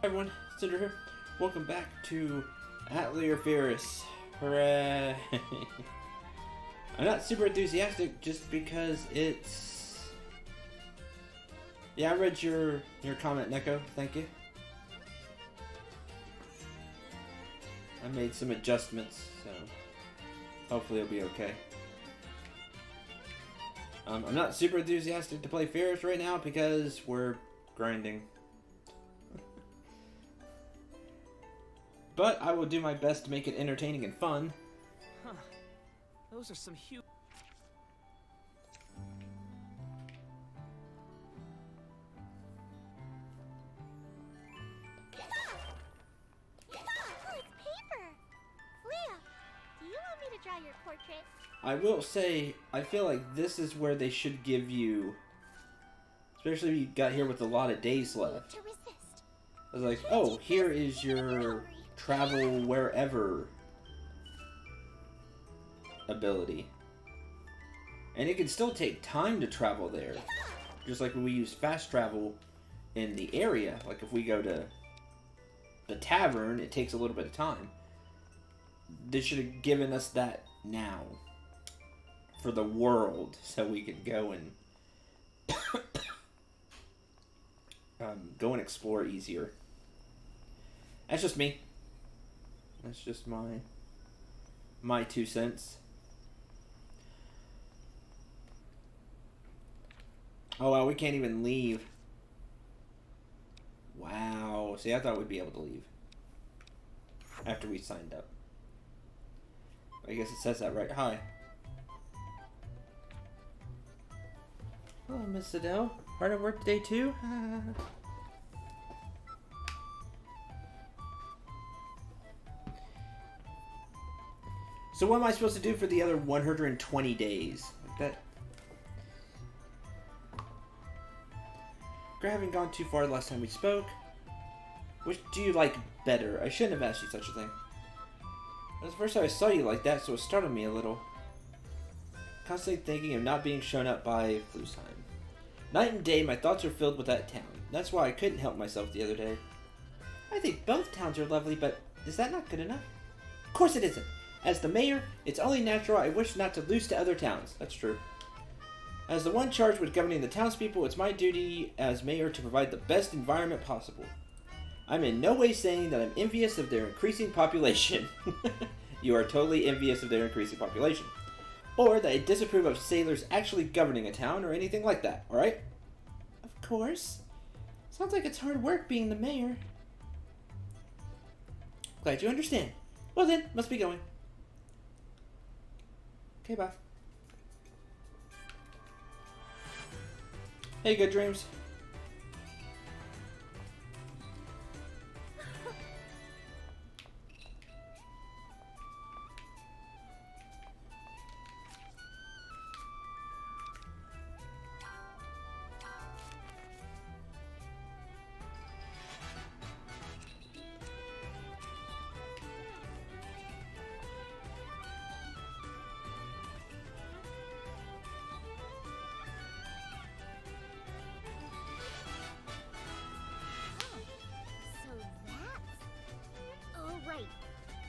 Hi everyone, Cendril here. Welcome back to Atelier Firis. Hooray! I'm not super enthusiastic just because it's... Yeah, I read your comment, Neko. Thank you. I made some adjustments, so hopefully it'll be okay. I'm not super enthusiastic to play Firis right now because we're grinding. But I will do my best to make it entertaining and fun. Huh. Those are some huge... I will say, I feel like this is where they should give you, especially if you got here with a lot of days left. I was like, oh, here is your travel wherever ability. And it can still take time to travel there. Just like when we use fast travel in the area. Like if we go to the tavern, it takes a little bit of time. They should have given us that now. For the world. So we could go and go and explore easier. That's just me. That's just my 2 cents. Oh wow, we can't even leave. Wow. See, I thought we'd be able to leave after we signed up. I guess it says that right. Hi. Hello, Miss Adele. Hard at work today too? So what am I supposed to do for the other 120 days? Like that. Having gone too far the last time we spoke. Which do you like better? I shouldn't have asked you such a thing. It was the first time I saw you like that, so it startled me a little. Constantly thinking of not being shown up by Flusheim. Night and day, my thoughts are filled with that town. That's why I couldn't help myself the other day. I think both towns are lovely, but is that not good enough? Of course it isn't. As the mayor, it's only natural I wish not to lose to other towns. That's true. As the one charged with governing the townspeople, it's my duty as mayor to provide the best environment possible. I'm in no way saying that I'm envious of their increasing population. You are totally envious of their increasing population. Or that I disapprove of sailors actually governing a town or anything like that, alright? Of course. Sounds like it's hard work being the mayor. Glad you understand. Well then, must be going. Okay, bye. Hey, good dreams.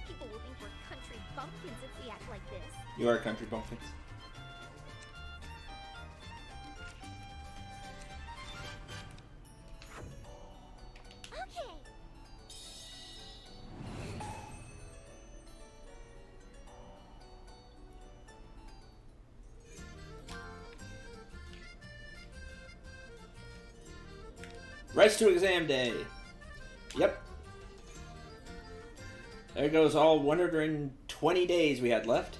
People will think we're country bumpkins if we act like this. You are country bumpkins. Okay. Rest to exam day. Yep. There goes all 120 days we had left.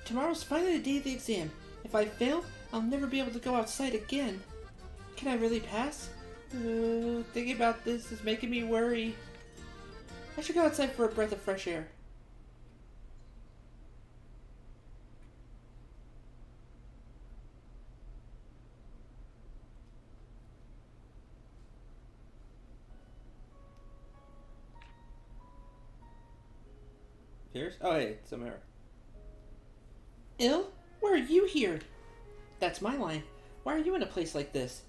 Tomorrow's finally the day of the exam. If I fail, I'll never be able to go outside again. Can I really pass? Thinking about this is making me worry. I should go outside for a breath of fresh air. Firis? Oh, hey, it's Samara. Ill? Where are you here? That's my line. Why are you in a place like this?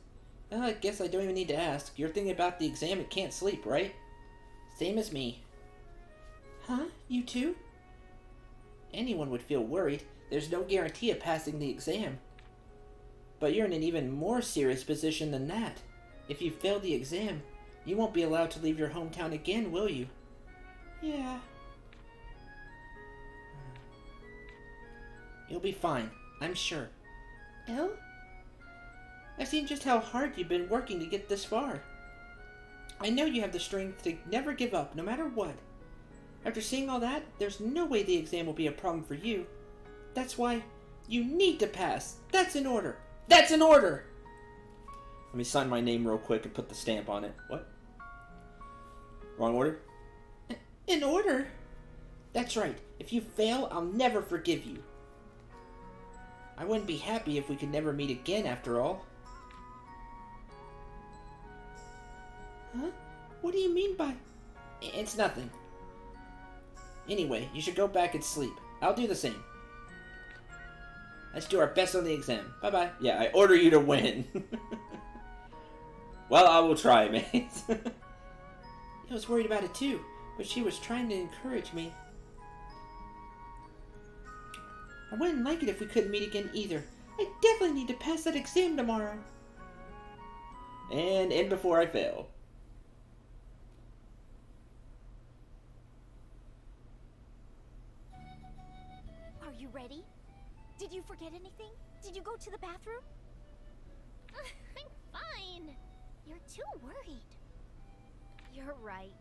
Well, I guess I don't even need to ask. You're thinking about the exam and can't sleep, right? Same as me. Huh? You too? Anyone would feel worried. There's no guarantee of passing the exam. But you're in an even more serious position than that. If you fail the exam, you won't be allowed to leave your hometown again, will you? Yeah. You'll be fine, I'm sure. Elle? I've seen just how hard you've been working to get this far. I know you have the strength to never give up, no matter what. After seeing all that, there's no way the exam will be a problem for you. That's why you need to pass. That's an order. That's an order! Let me sign my name real quick and put the stamp on it. What? Wrong order? An order? That's right. If you fail, I'll never forgive you. I wouldn't be happy if we could never meet again, after all. Huh? What do you mean by... It's nothing. Anyway, you should go back and sleep. I'll do the same. Let's do our best on the exam. Bye-bye. Yeah, I order you to win. Well, I will try, mate. I was worried about it too, but she was trying to encourage me. I wouldn't like it if we couldn't meet again either. I definitely need to pass that exam tomorrow. And end before I fail. Are you ready? Did you forget anything? Did you go to the bathroom? I'm fine. You're too worried. You're right.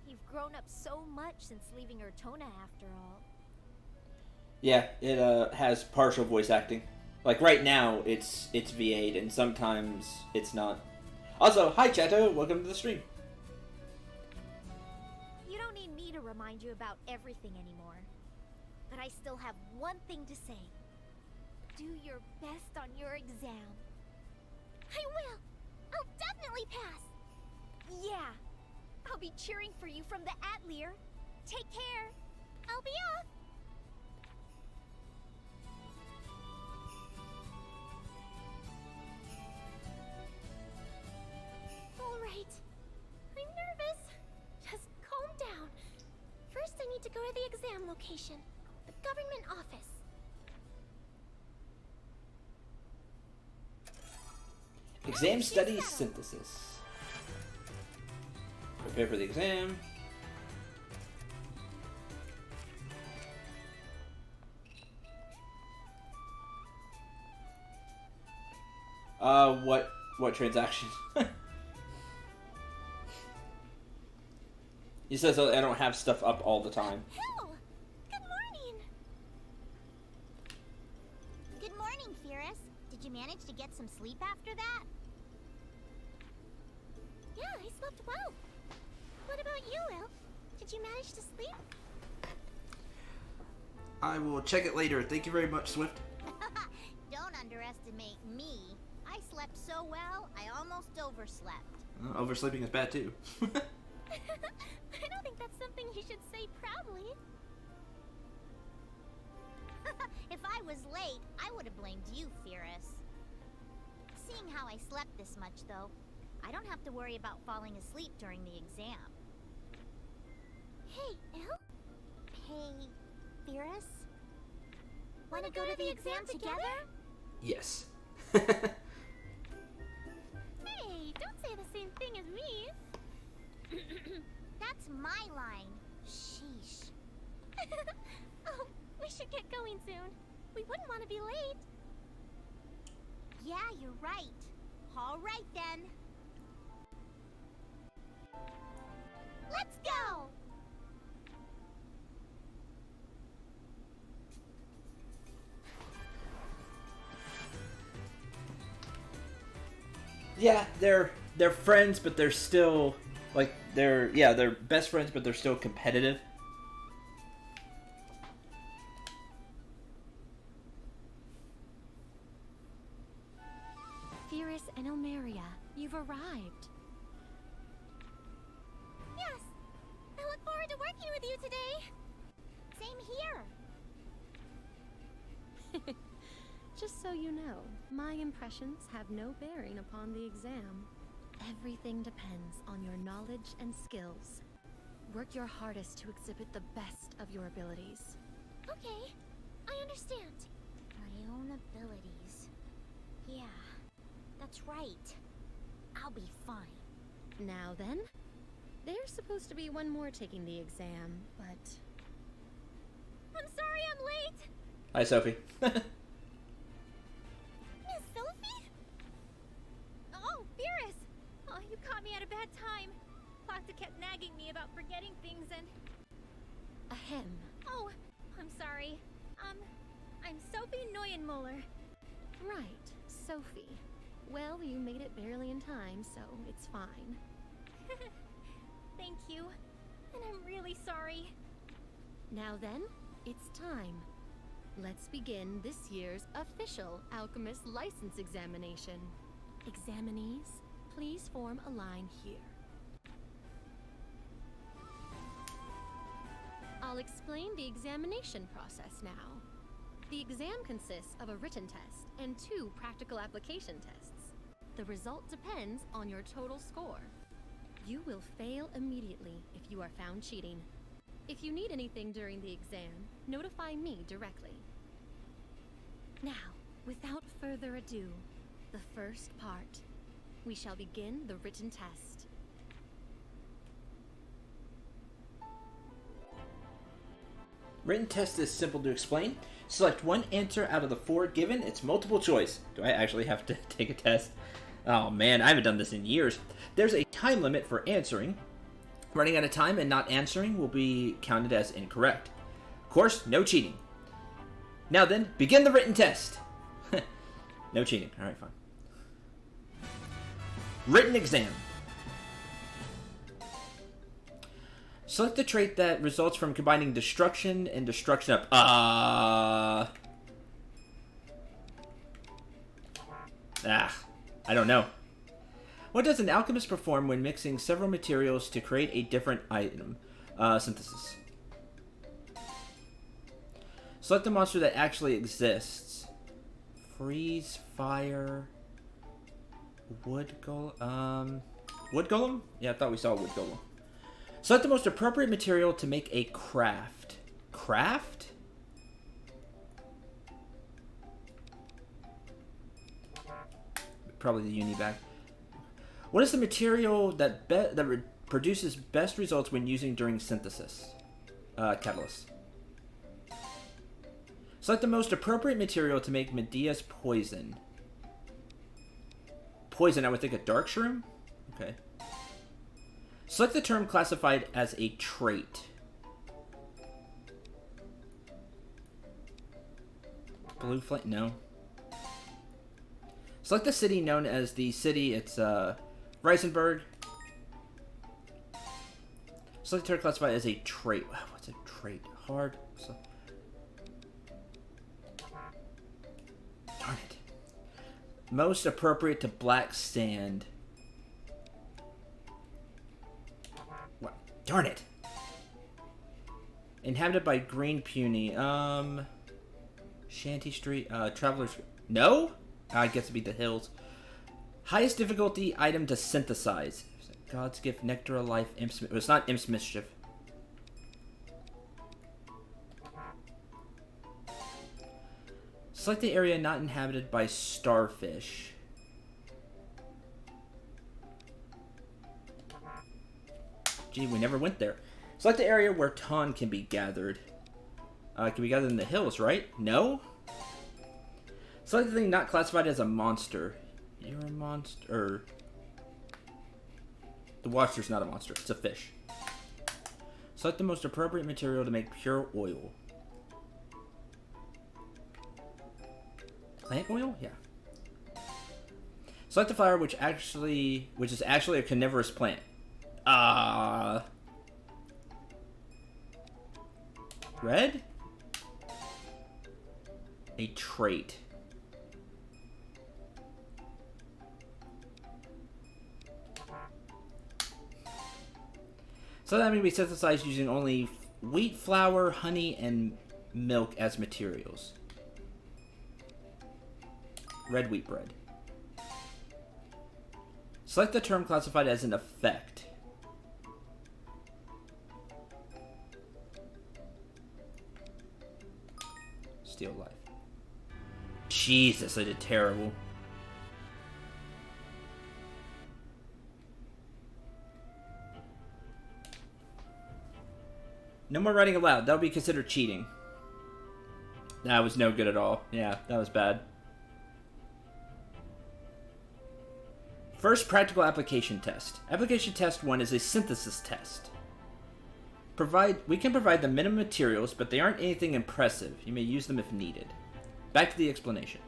You've grown up so much since leaving Ertona after all. Yeah, it has partial voice acting. Like right now, it's VA'd, and sometimes it's not. Also, hi Chato, welcome to the stream. You don't need me to remind you about everything anymore. But I still have one thing to say. Do your best on your exam. I will! I'll definitely pass! Yeah! I'll be cheering for you from the Atelier. Take care! I'll be off! Alright. I'm nervous. Just calm down. First I need to go to the exam location. The government office. Exam study synthesis. Prepare for the exam. What transaction? He says I don't have stuff up all the time. Hell! Good morning! Good morning, Firis. Did you manage to get some sleep after that? Yeah, I slept well. What about you, Il? Did you manage to sleep? I will check it later. Thank you very much, Swift. Don't underestimate me. I slept so well, I almost overslept. Oversleeping is bad too. I don't think that's something you should say proudly. If I was late, I would have blamed you, Firis. Seeing how I slept this much, though, I don't have to worry about falling asleep during the exam. Hey, Il? Hey, Firis? Wanna go to the exam together? Yes. Hey, don't say the same thing as me. That's my line. Sheesh. Oh, we should get going soon. We wouldn't want to be late. Yeah, you're right. All right, then. Let's go! Yeah, they're friends, but they're still like they're best friends, but they're still competitive. Firis and Elmaria, you've arrived. Yes. I look forward to working with you today. Same here. Just so you know, my impressions have no bearing upon the exam. Everything depends on your knowledge and skills. Work your hardest to exhibit the best of your abilities. Okay, I understand. My own abilities. Yeah, that's right. I'll be fine. Now then, there's supposed to be one more taking the exam, but... I'm sorry I'm late! Hi, Sophie. Miss Sophie? Oh, Firis! Oh, you caught me at a bad time. Plata kept nagging me about forgetting things and... Ahem. Oh, I'm sorry. I'm Sophie Neuenmuller. Right, Sophie. Well, you made it barely in time, so it's fine. Thank you. And I'm really sorry. Now then, it's time. Let's begin this year's official Alchemist license examination. Examinees, please form a line here. I'll explain the examination process now. The exam consists of a written test and 2 practical application tests. The result depends on your total score. You will fail immediately if you are found cheating. If you need anything during the exam, notify me directly. Now, without further ado, the first part. We shall begin the written test. Written test is simple to explain. Select one answer out of the 4 given. It's multiple choice. Do I actually have to take a test? Oh man, I haven't done this in years. There's a time limit for answering. Running out of time and not answering will be counted as incorrect. Of course, no cheating. Now then, begin the written test. No cheating. Alright, fine. Written exam. Select the trait that results from combining destruction and destruction up. I don't know. What does an alchemist perform when mixing several materials to create a different item? Synthesis. Select the monster that actually exists. Freeze, fire, wood golem. Wood golem? Yeah, I thought we saw a wood golem. Select the most appropriate material to make a craft. Craft? Probably the uni bag. What is the material that produces best results when using during synthesis? Catalyst. Select the most appropriate material to make Medea's poison. Poison, I would think a dark shroom? Okay. Select the term classified as a trait. Blue flame? No. Select the city known as the city. It's Reisenberg. Select the term classified as a trait. Wow, what's a trait? Hard. So... Darn it. Most appropriate to black sand. What? Darn it. Inhabited by green puny. Shanty Street. Travelers. No? I guess it'd be the hills. Highest difficulty item to synthesize. God's gift, nectar of life, imp's. It's not imp's mischief. Select the area not inhabited by starfish. Gee, we never went there. Select the area where Ton can be gathered. It can be gathered in the hills, right? No? Select the thing not classified as a monster. You're a monster. The Watcher's not a monster. It's a fish. Select the most appropriate material to make pure oil. Plant oil? Yeah. Select the flower which is actually a carnivorous plant. Red? A trait. So that may be synthesized using only wheat flour, honey, and milk as materials. red wheat bread. Select the term classified as an effect. Steal life. Jesus, I did terrible. No more writing aloud. That would be considered cheating. That was no good at all. Yeah, that was bad. First practical application test. Application test 1 is a synthesis test. We can provide the minimum materials, but they aren't anything impressive. You may use them if needed. Back to the explanation.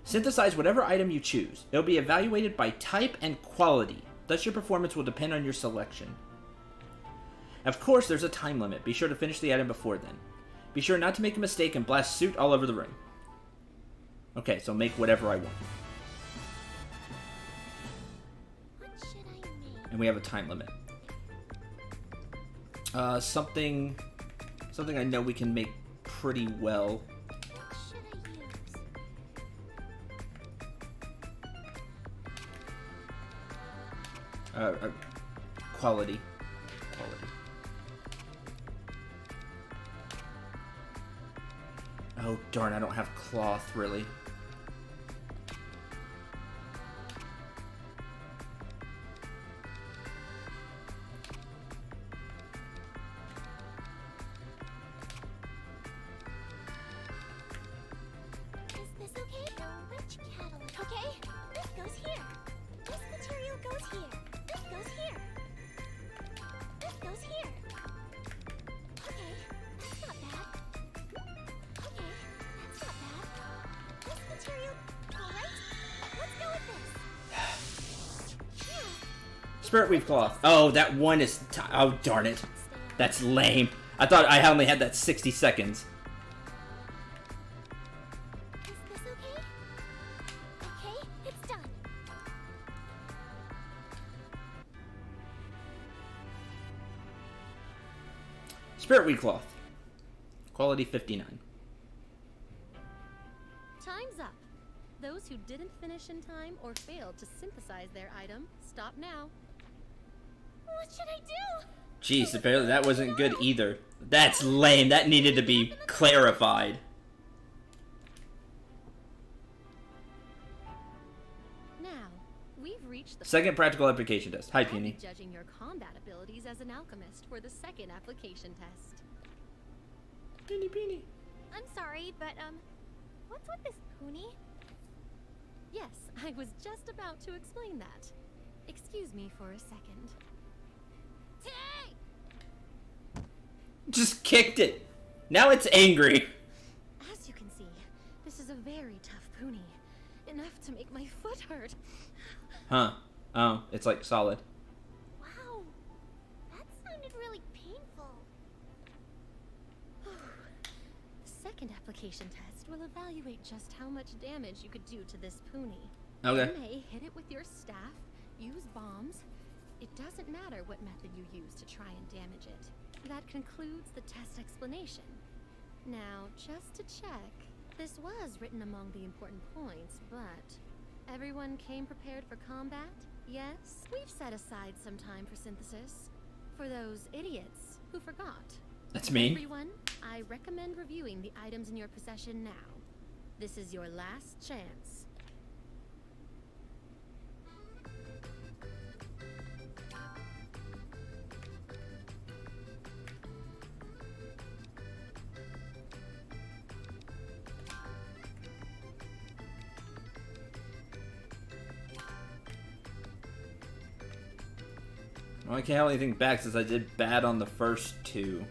Synthesize whatever item you choose. It will be evaluated by type and quality. Thus your performance will depend on your selection. Of course, there's a time limit. Be sure to finish the item before then. Be sure not to make a mistake and blast suit all over the room. Okay, so make whatever I want. What should I make? And we have a time limit. Something I know we can make pretty well. What should I use? Quality. Oh, darn, I don't have cloth, really. Is this okay? Which catalog? Okay, this goes here. This material goes here. This goes here. This goes here. Okay, that's not bad. Okay, that's not bad. This material, alright? Let's go with this. Yeah. Spirit Weave Cloth. Oh, that one is... oh, darn it. That's lame. I thought I only had that 60 seconds. Is this okay? Okay, it's done. Spirit Weave Cloth. Quality 59. Time's up. Those who didn't finish in time or failed to synthesize their item, stop now. What should I do? Jeez, apparently that wasn't good either. That's lame. That needed to be clarified. Now, we've reached the Second practical application test. Hi, I'll be Puny. judging your combat abilities as an alchemist for the second application test. Puny. I'm sorry, but, what's with this pony? Yes, I was just about to explain that. Excuse me for a second. Tay! Just kicked it. Now it's angry. As you can see, this is a very tough pony. Enough to make my foot hurt. Huh. Oh, it's like solid. Wow, that sounded really painful. The second application test will evaluate just how much damage you could do to this pony. Okay. You may hit it with your staff, use bombs. It doesn't matter what method you use to try and damage it. That concludes the test explanation. Now, just to check, this was written among the important points, but everyone came prepared for combat? Yes? We've set aside some time for synthesis. For those idiots who forgot. That's me. Everyone, I recommend reviewing the items in your possession now. This is your last chance. Well, I can't hold anything back since I did bad on the first two.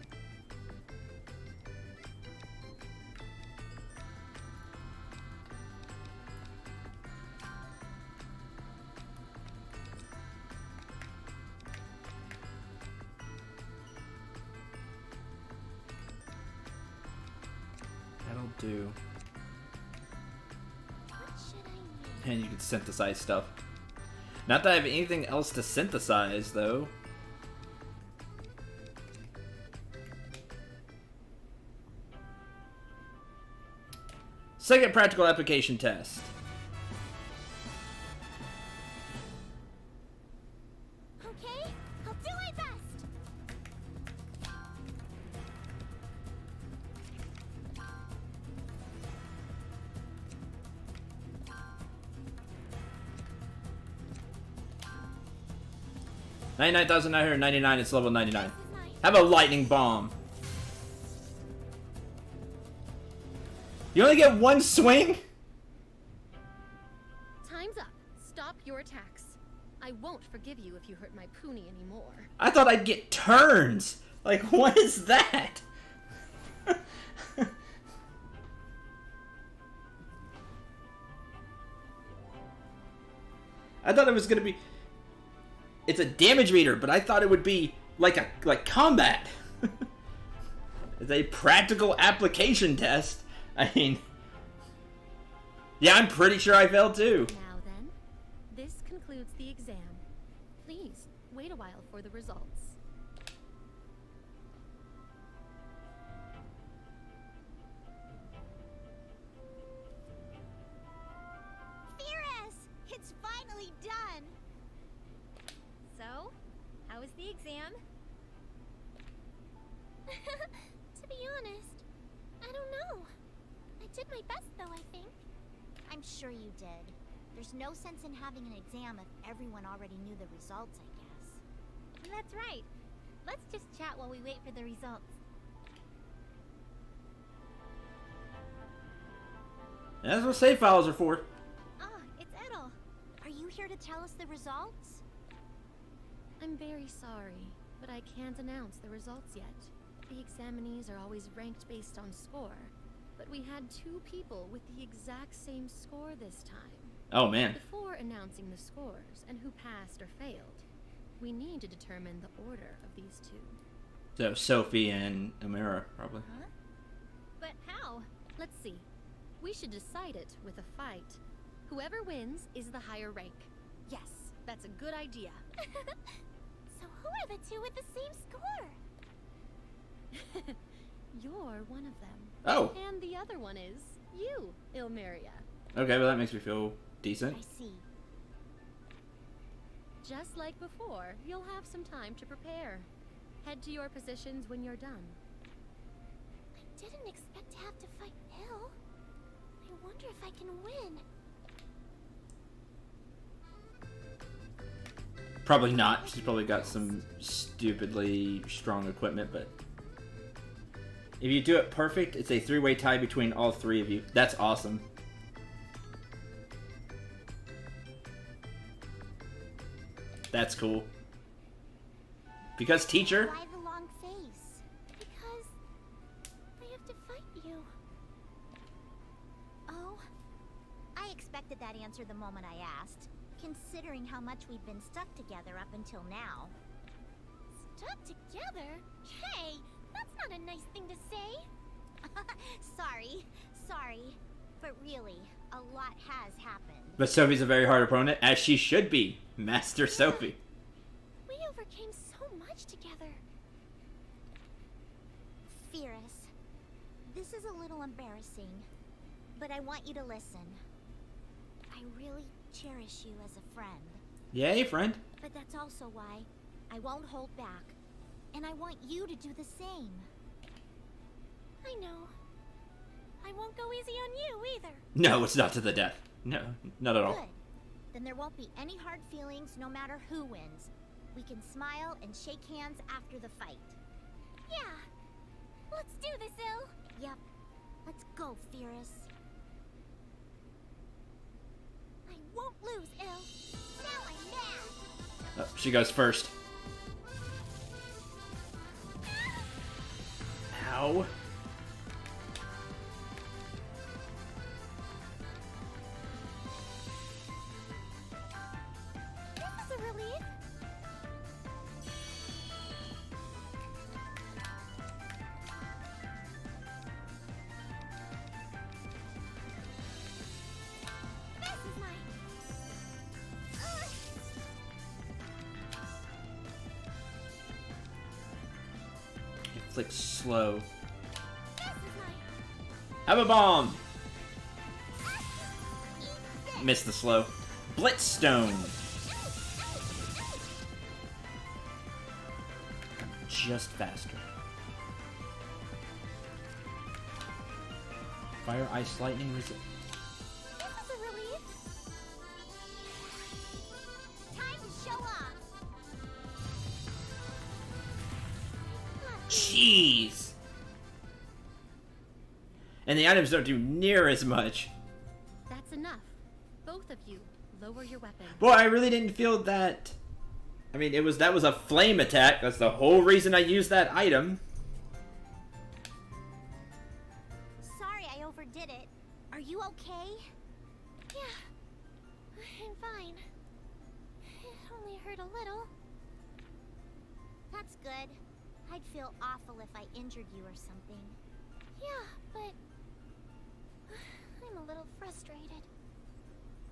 That'll do. What should I make? And you can synthesize stuff. Not that I have anything else to synthesize, though. Second practical application test. 99,999, it's level 99. This is mine. Have a lightning bomb. You only get one swing? Time's up. Stop your attacks. I won't forgive you if you hurt my pony anymore. I thought I'd get turns. Like, what is that? I thought it was gonna be. It's a damage meter, but I thought it would be like combat. It's a practical application test. I mean, yeah, I'm pretty sure I failed too. Now then, this concludes the exam. Please, wait a while for the results. Firis! It's finally done! So, how was the exam? To be honest, I don't know. I did my best though, I think. I'm sure you did. There's no sense in having an exam if everyone already knew the results, I guess. That's right. Let's just chat while we wait for the results. That's what save files are for. Ah, it's Edel. Are you here to tell us the results? I'm very sorry, but I can't announce the results yet. The examinees are always ranked based on score, but we had 2 people with the exact same score this time. Oh man. Before announcing the scores and who passed or failed, we need to determine the order of these 2. So Sophie and Amira, probably. Huh? But how? Let's see. We should decide it with a fight. Whoever wins is the higher rank. Yes, that's a good idea. So who are the 2 with the same score? You're one of them. Oh. And the other one is you, Ilmeria. Okay, well that makes me feel decent. I see. Just like before, you'll have some time to prepare. Head to your positions when you're done. I didn't expect to have to fight Il. I wonder if I can win. Probably not. She's probably got some stupidly strong equipment, but if you do it perfect, it's a 3-way tie between all 3 of you. That's awesome. That's cool. Because teacher. Why the long face? Because I have to fight you. Oh, I expected that answer the moment I asked, considering how much we've been stuck together up until now. Stuck together? Hey, that's not a nice thing to say. Sorry. But really, a lot has happened. But Sophie's a very hard opponent, as she should be. Master Sophie. We overcame so much together. Firis, this is a little embarrassing, but I want you to listen. I really cherish you as a friend, Yay, friend. but that's also why I won't hold back, and I want you to do the same. I know. I won't go easy on you either. No, it's not to the death. No, not at all. Good. Then there won't be any hard feelings no matter who wins. We can smile and shake hands after the fight. Yeah. Let's do this, Il. Yep. Let's go, Firis. I won't lose, Il. Now I'm mad. Oh, she goes first. Ow. This is a relief. This is mine. It's like slow. This is mine. Have a bomb. Missed the slow. Blitzstone. Just faster. Fire, ice, lightning, resist. This is a relief. Time to show off. And the items don't do near as much. That's enough. Both of you, lower your weapon. Boy, I really didn't feel that. I mean, that was a flame attack. That's the whole reason I used that item. Sorry I overdid it. Are you okay? Yeah, I'm fine. It only hurt a little. That's good. I'd feel awful if I injured you or something. Yeah, but I'm a little frustrated.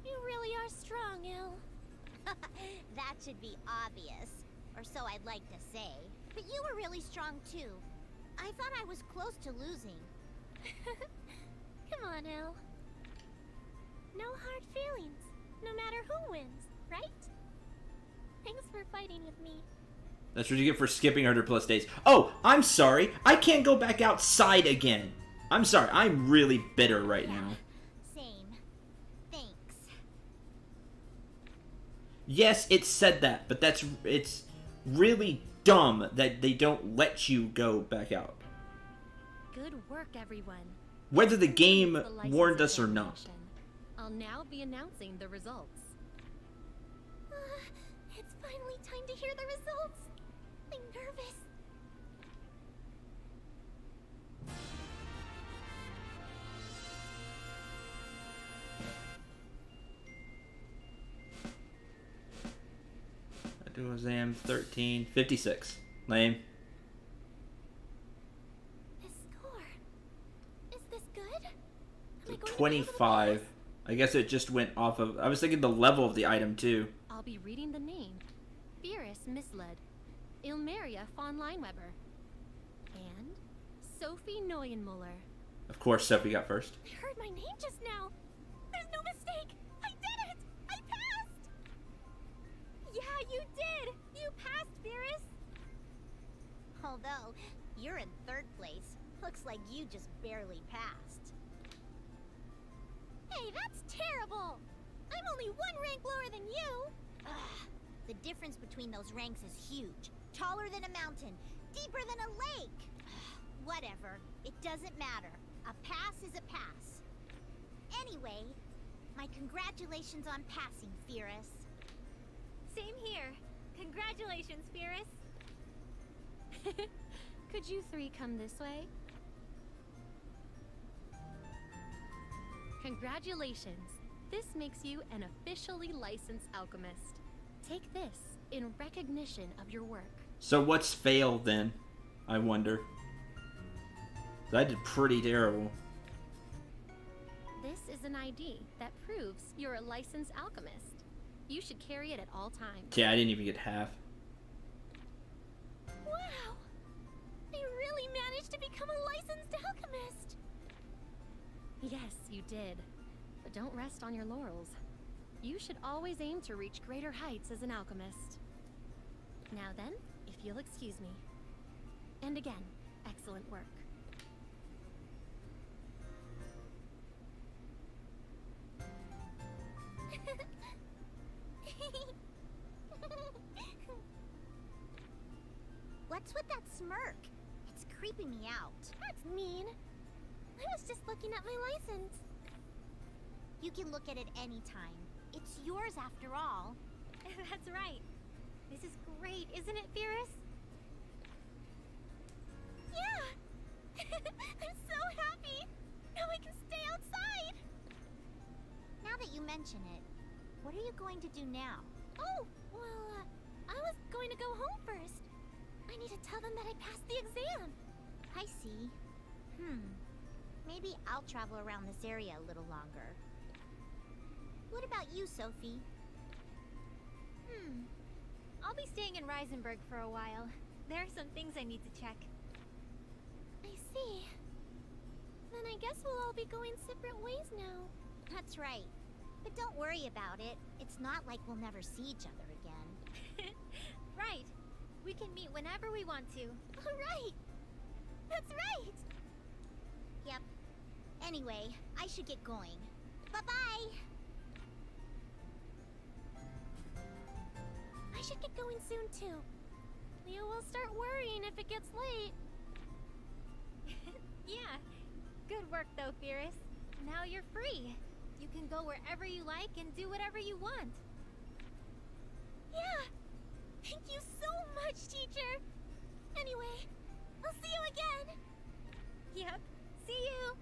You really are strong, Il. That should be obvious. Or so I'd like to say. But you were really strong too. I thought I was close to losing. Come on, Il. No hard feelings, no matter who wins, right? Thanks for fighting with me. That's what you get for skipping 100+ days. Oh, I'm sorry. I can't go back outside again. I'm sorry. I'm really bitter right now. Same. Thanks. Yes, it said that, but it's really dumb that they don't let you go back out. Good work, everyone. Whether the game The license warned us or not. examination. I'll now be announcing the results. It's finally time to hear the results. I'm nervous. I do exam 1356. Lame. This score. Is this good? Am I going to be able to 25. pass? I guess it just went off of. I was thinking the level of the item too. I'll be reading the name. Firis Misled. Ilmeria von Lineweber. And Sophie Neuenmuller. Of course, Sophie got first. I heard my name just now. There's no mistake. I did it. I passed. Yeah, you did. You passed, Firis. Although, you're in third place. Looks like you just barely passed. Hey, that's terrible. I'm only one rank lower than you. Ugh. The difference between those ranks is huge. Taller than a mountain. Deeper than a lake. Ugh. Whatever. It doesn't matter. A pass is a pass. Anyway, my congratulations on passing, Firis. Same here. Congratulations, Firis. Could you three come this way? Congratulations. This makes you an officially licensed alchemist. Take this in recognition of your work. So what's fail then? I wonder. I did pretty terrible. This is an ID that proves you're a licensed alchemist. You should carry it at all times. Yeah, I didn't even get half. Wow. I really managed to become a licensed alchemist. Yes, you did. But don't rest on your laurels. You should always aim to reach greater heights as an alchemist. Now then, if you'll excuse me. And again, excellent work. What's with that smirk? It's creeping me out. That's mean. I was just looking at my license. You can look at it anytime. It's yours after all. That's right. This is great, isn't it, Firis? Yeah! I'm so happy! Now I can stay outside! Now that you mention it, what are you going to do now? Oh, well, I was going to go home first. I need to tell them that I passed the exam. I see. Maybe I'll travel around this area a little longer. What about you, Sophie? I'll be staying in Reisenberg for a while. There are some things I need to check. I see. Then I guess we'll all be going separate ways now. That's right. But don't worry about it. It's not like we'll never see each other again. Right. We can meet whenever we want to. All right. That's right. Yep. Anyway, I should get going. Bye-bye! I should get going soon, too. Leo will start worrying if it gets late. Yeah. Good work. work though, Firis. Now you're free. You can go wherever you like and do whatever you want. Yeah! Thank you so much, teacher! Anyway, I'll see you again! Yep. See you!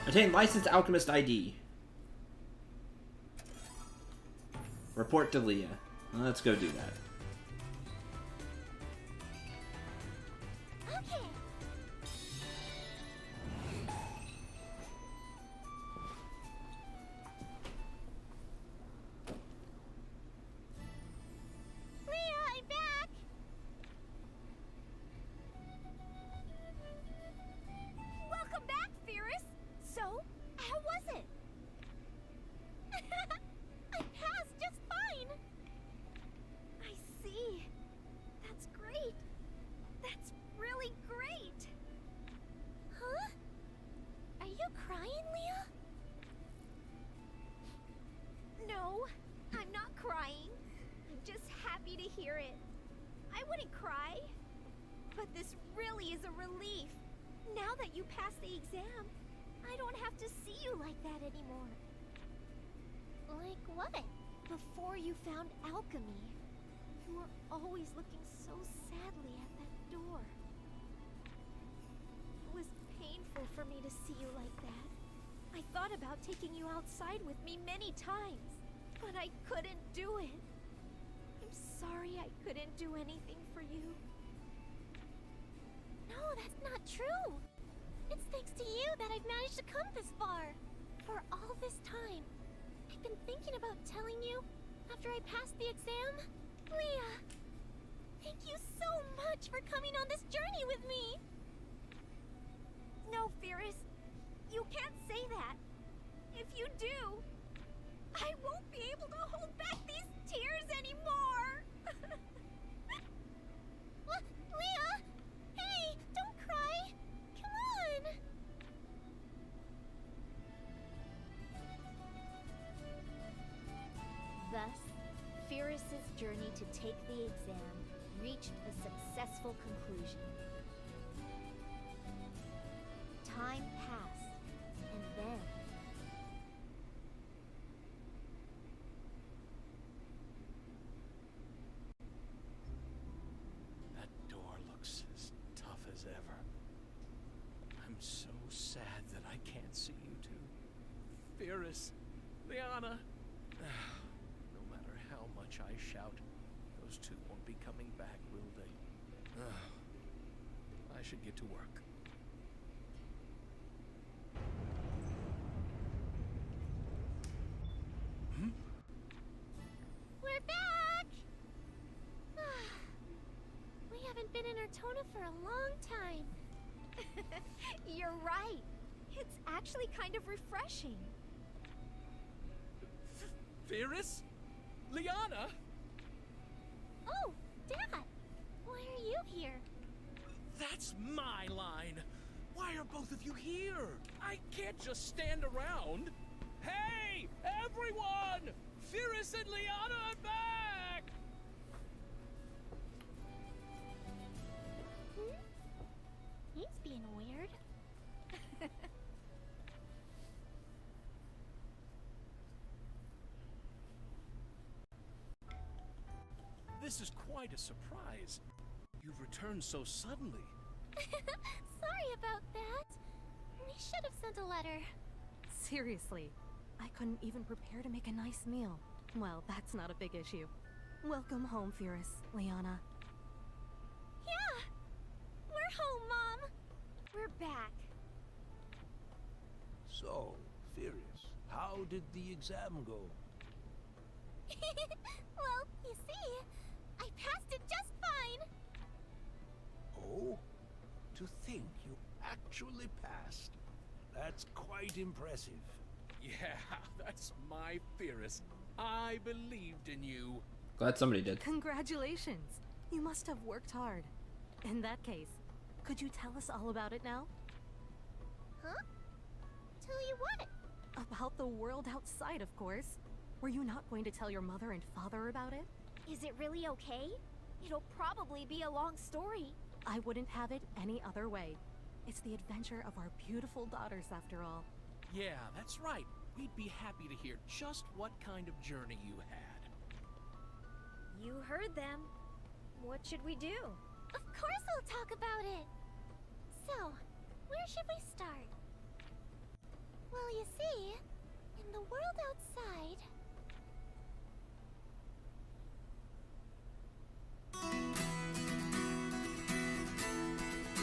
Obtain licensed Alchemist ID. Report to Leah. Let's go do that. Okay! Leah, I'm back! Welcome back, Firis! So, how was it? I passed just fine! I see. That's great. That's really great. Huh? Are you crying, Leah? No, I'm not crying. I'm just happy to hear it. I wouldn't cry. But this really is a relief. Now that you passed the exam, I don't have to see you like that anymore. Like what? Before you found alchemy, you were always looking so sadly at that door. It was painful for me to see you like that. I thought about taking you outside with me many times, but I couldn't do it. I'm sorry I couldn't do anything for you. No, that's not true. It's thanks to you that I've managed to come this far. For all this time, I've been thinking about telling you after I passed the exam. Leah, thank you so much for coming on this journey with me. No, Firis, you can't say that. If you do, I won't be able to hold back these tears anymore. What? Leah? Hey, don't cry. Come on. Thus, Firis' journey to take the exam reached a successful conclusion. Time passed, and then... That door looks as tough as ever. I'm so sad that I can't see you two. Firis, Liana. No matter how much I shout, those two won't be coming back, will they? I should get to work. We're back! We haven't been in Ortona for a long time. You're right. It's actually kind of refreshing. Firis? Liana? Oh, Dad! Why are you here? That's my line. Why are both of you here? I can't just stand around. Hey, everyone! Firis and Liana are back! He's being weird. This is quite a surprise. You've returned so suddenly. Sorry about that. We should have sent a letter. Seriously, I couldn't even prepare to make a nice meal. Well, that's not a big issue. Welcome home, Firis, Liana. Yeah! We're home, Mom! We're back. So, Firis, how did the exam go? Well, you see, I passed it just fine. Oh? To think you actually passed. That's quite impressive. Yeah, that's my Firis. I believed in you. Glad somebody did. Congratulations! You must have worked hard. In that case, could you tell us all about it now? Huh? the world outside, of course. Were you not going to tell your mother and father about it? Is it really okay? It'll probably be a long story. I wouldn't have it any other way. It's the adventure of our beautiful daughters, after all. Yeah, that's right. We'd be happy to hear just what kind of journey you had. You heard them. What should we do? Of course we'll talk about it. So, where should we start? Well, you see, in the world outside...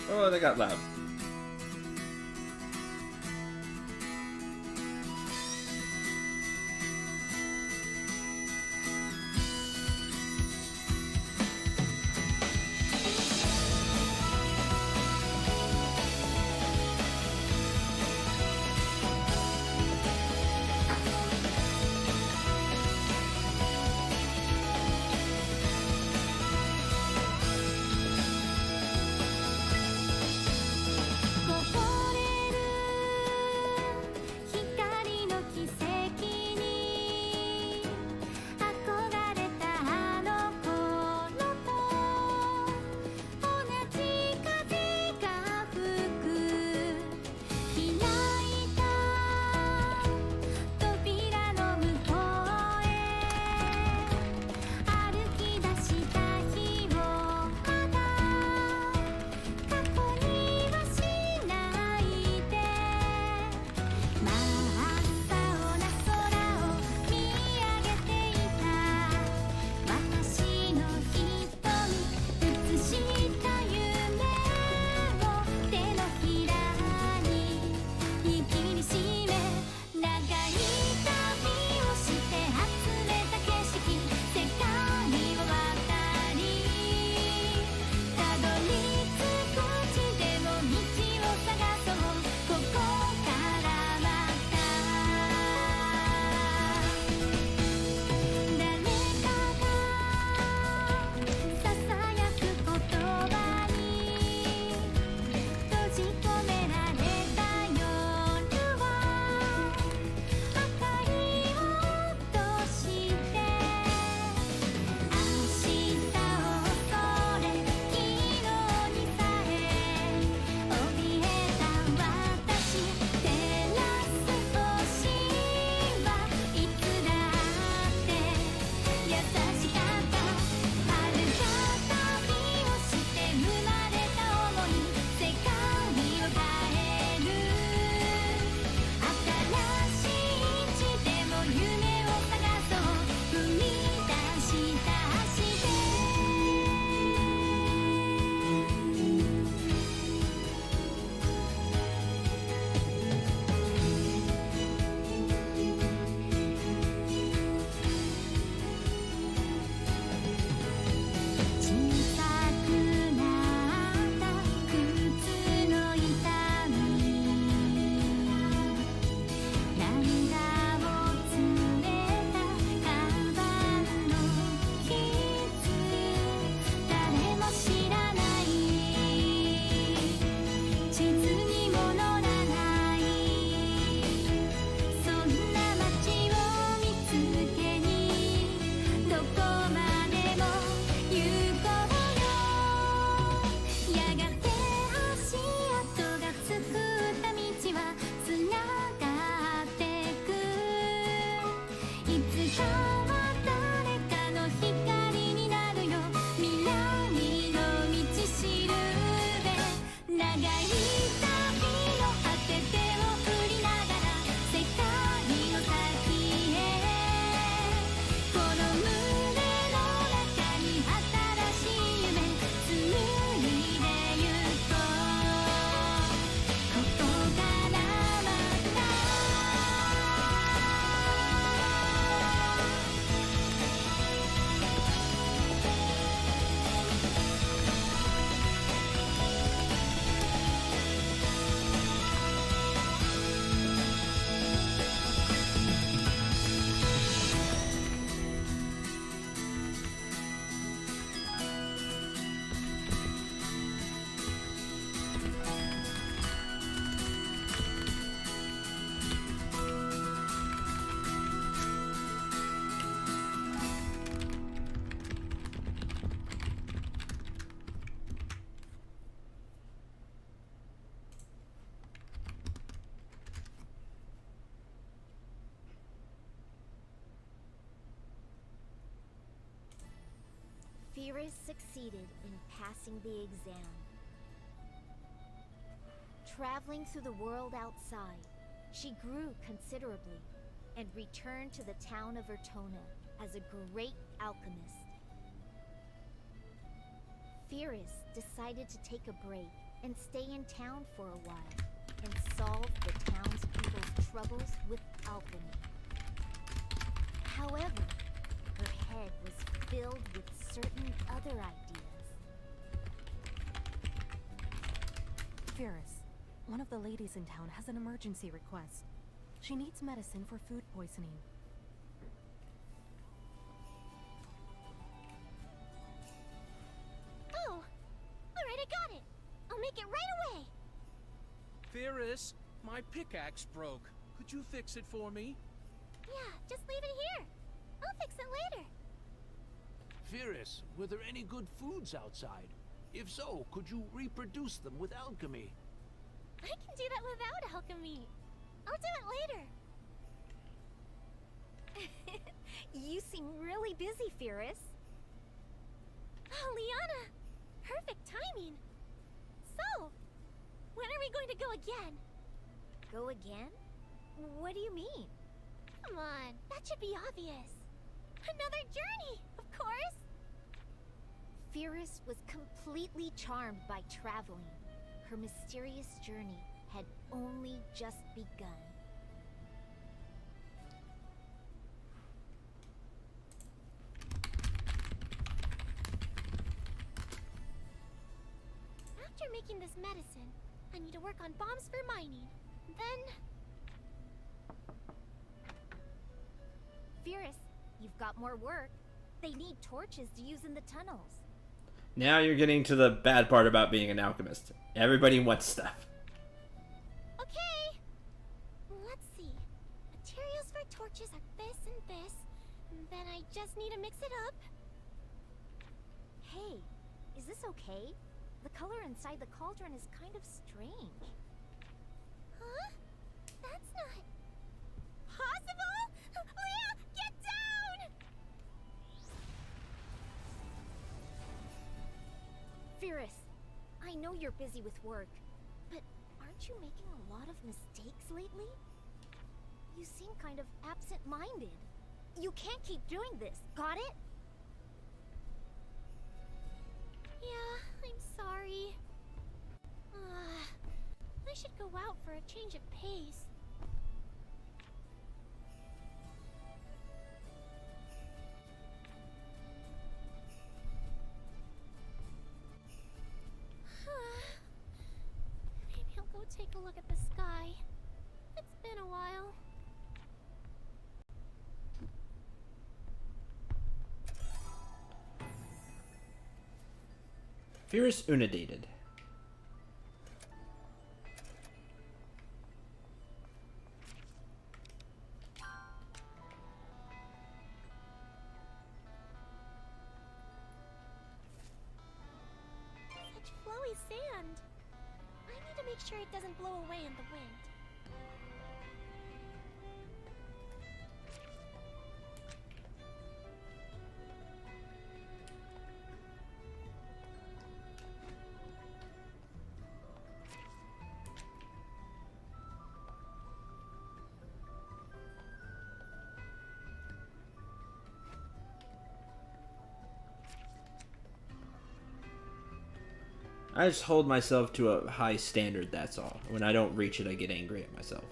Oh, they got loud. Firis succeeded in passing the exam. Traveling through the world outside, she grew considerably and returned to the town of Ertona as a great alchemist. Firis decided to take a break and stay in town for a while and solve the townspeople's troubles with alchemy. However, her head was filled with certain other ideas. Firis, one of the ladies in town has an emergency request. She needs medicine for food poisoning. Oh! Alright, I got it! I'll make it right away! Firis, my pickaxe broke. Could you fix it for me? Yeah, just leave it here. I'll fix it later. Firis, were there any good foods outside? If so, could you reproduce them with alchemy? I can do that without alchemy. I'll do it later. You seem really busy, Firis. Oh, Liana! Perfect timing. So, when are we going to go again? Go again? What do you mean? Come on, that should be obvious. Another journey, of course. Firis was completely charmed by traveling. Her mysterious journey had only just begun. After making this medicine, I need to work on bombs for mining. Then... Firis, you've got more work. They need torches to use in the tunnels. Now you're getting to the bad part about being an alchemist. Everybody wants stuff. Okay! Let's see. Materials for torches are this and this. And then I just need to mix it up. Hey, is this okay? The color inside the cauldron is kind of strange. Huh? That's not... possible? Leah, get down! Firis, I know you're busy with work, but aren't you making a lot of mistakes lately? You seem kind of absent-minded. You can't keep doing this, got it? Yeah, I'm sorry. I should go out for a change of pace. Maybe I'll go take a look at the sky. It's been a while. Firis inundated. Such flowy sand. I need to make sure it doesn't blow away in the wind. I just hold myself to a high standard, that's all. When I don't reach it, I get angry at myself.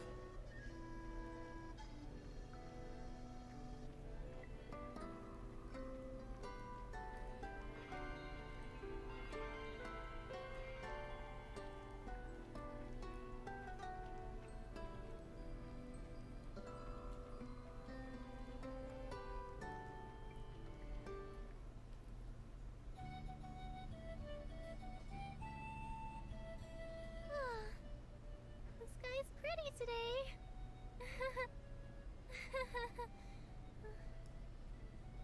The sky is pretty today.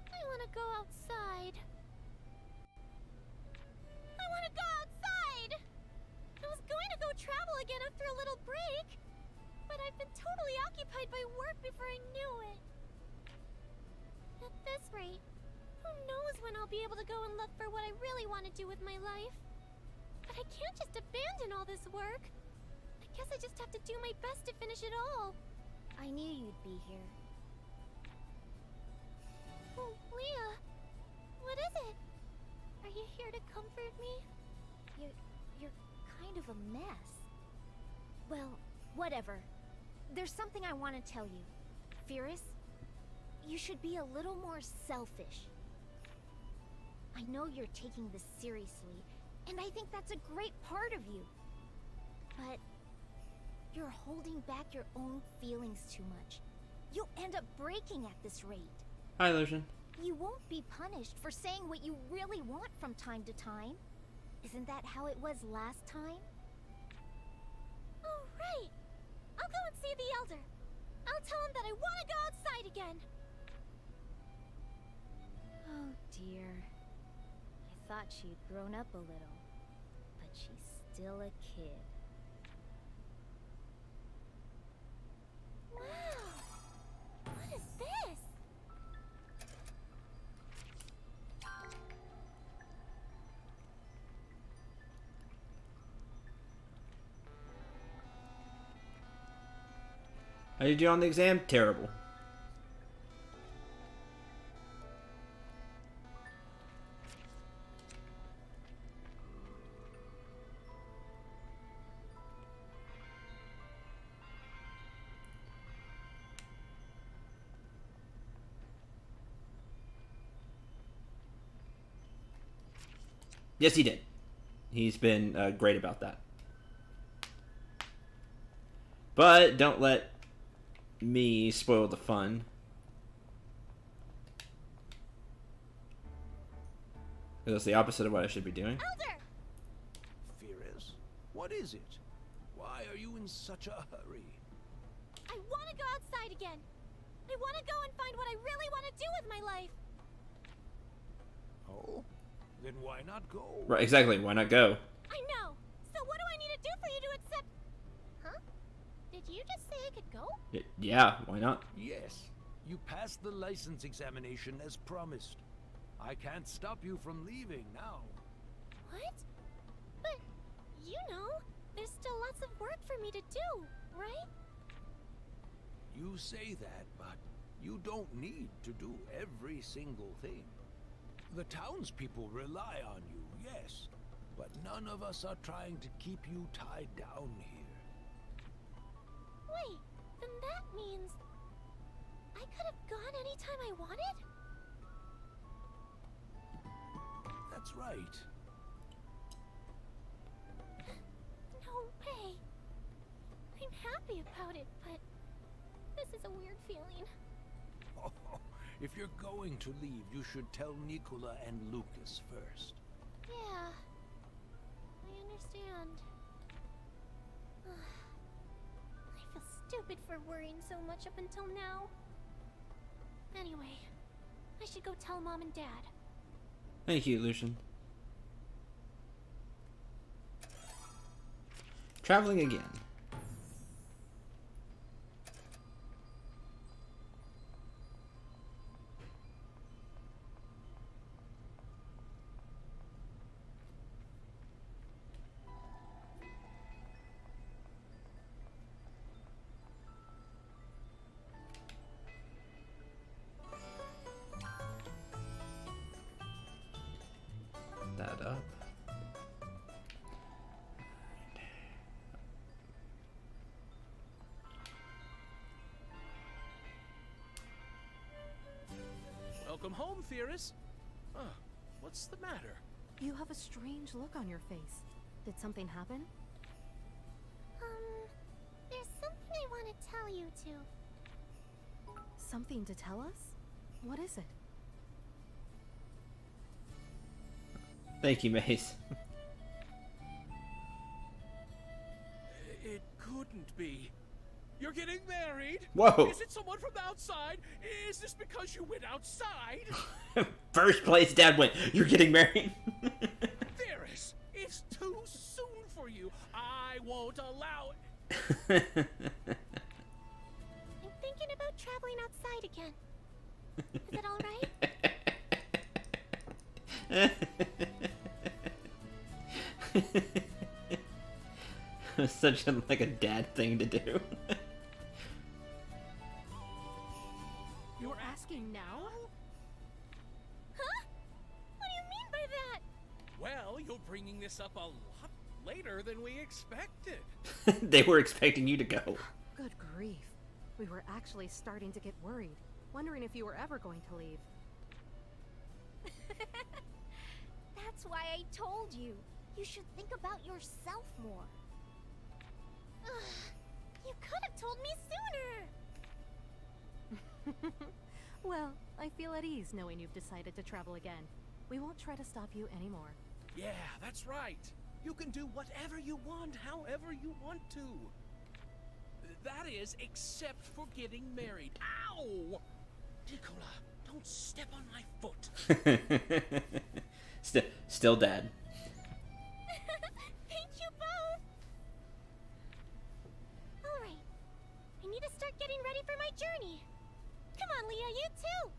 I want to go outside. I want to go outside! I was going to go travel again after a little break, but I've been totally occupied by work before I knew it. At this rate, Who knows when I'll be able to go and look for what I really want to do with my life? But I can't just abandon all this work. I guess I just have to do my best to finish it all. I knew you'd be here. Oh, Leah, what is it? Are you here to comfort me? You're kind of a mess. Well, whatever. There's something I want to tell you. Firis, you should be a little more selfish. I know you're taking this seriously, and I think that's a great part of you. But you're holding back your own feelings too much. You'll end up breaking at this rate. Hi, Lucian. You won't be punished for saying what you really want from time to time. Isn't that how it was last time? Oh, right. I'll go and see the Elder. I'll tell him that I want to go outside again. Oh dear. I thought she'd grown up a little, but she's still a kid. Wow. What is this? How did you do on the exam? Terrible. Yes, he did. He's been great about that. But don't let me spoil the fun. That's the opposite of what I should be doing. Elder! Firis, what is it? Why are you in such a hurry? I want to go outside again. I want to go and find what I really want to do with my life. Oh? Then why not go? Right, exactly. Why not go? I know. So what do I need to do for you to accept? Huh? Did you just say I could go? Yeah, why not? Yes. You passed the license examination as promised. I can't stop you from leaving now. What? But, you know, there's still lots of work for me to do, right? You say that, but you don't need to do every single thing. The townspeople rely on you, yes, but none of us are trying to keep you tied down here. Wait, then that means I could have gone anytime I wanted? That's right. No way. I'm happy about it, but this is a weird feeling. Oh, if you're going to leave, you should tell Nicola and Lucas first. Yeah, I understand. I feel stupid for worrying so much up until now. Anyway, I should go tell Mom and Dad. Thank you, Lucian. Traveling again. That up. Welcome home, Firis. What's the matter? You have a strange look on your face. Did something happen? There's something I want to tell you two. Something to tell us? What is it? Thank you, Mace. It couldn't be. You're getting married? Whoa. Is it someone from outside? Is this because you went outside? First place, Dad went. You're getting married. Firis, it's too soon for you. I won't allow it. I'm thinking about traveling outside again. Is it alright? Such a, like a dad thing to do. You're asking now? Huh? What do you mean by that? Well, you're bringing this up a lot later than we expected. They were expecting you to go. Good grief. We were actually starting to get worried, wondering if you were ever going to leave. That's why I told you. You should think about yourself more. You could have told me sooner. Well, I feel at ease knowing you've decided to travel again. We won't try to stop you anymore. Yeah, that's right. You can do whatever you want, however you want to. That is, except for getting married. Ow! Nicola, don't step on my foot. Still dad. Thank you both. All right. I need to start getting ready for my journey. Come on, Leah, you too.